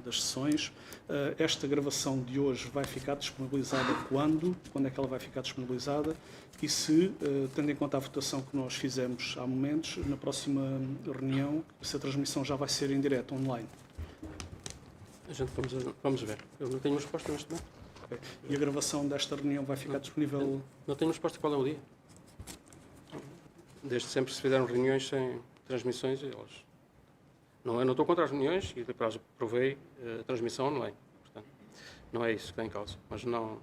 sessões. Esta gravação de hoje vai ficar disponibilizada quando? Quando é que ela vai ficar disponibilizada? E se, tendo em conta a votação que nós fizemos há momentos, na próxima reunião, se a transmissão já vai ser em direto, online? A gente vamos ver. Eu não tenho uma resposta neste momento. Ok. E a gravação desta reunião vai ficar disponível? Não tenho uma resposta qual é o dia. Desde sempre se fizeram reuniões sem transmissões e elas... Não, eu não estou contra as reuniões e depois provei a transmissão online. Portanto, não é isso que está em causa. Mas não...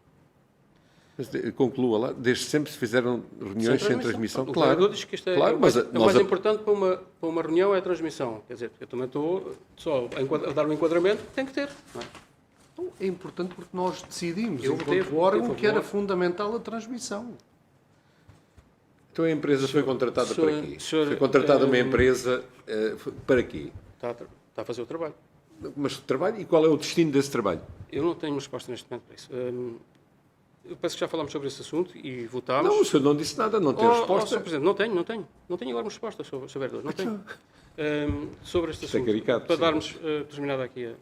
Mas conclua lá, desde sempre se fizeram reuniões sem transmissão. O Claro, vereador diz que isto é, claro, o mas mais importante para uma reunião é a transmissão. Quer dizer, eu também estou só a dar um enquadramento que tem que ter. Não é? Então, é importante porque nós decidimos, Eu enquanto votei órgão, a que era favor. fundamental a transmissão. Então a empresa foi contratada para quê? senhor, Foi contratada uma empresa para quê? Está a fazer o trabalho. Mas trabalho, e qual é o destino desse trabalho? Eu não tenho uma resposta neste momento para isso. Eu penso que já falámos sobre esse assunto e votámos. Não, o senhor não disse nada, não tem resposta. Sr. Presidente, não tenho agora uma resposta, Sr. Vereador, não tenho. Sobre este Isto é assunto. caricato, Para sim. darmos terminada aqui a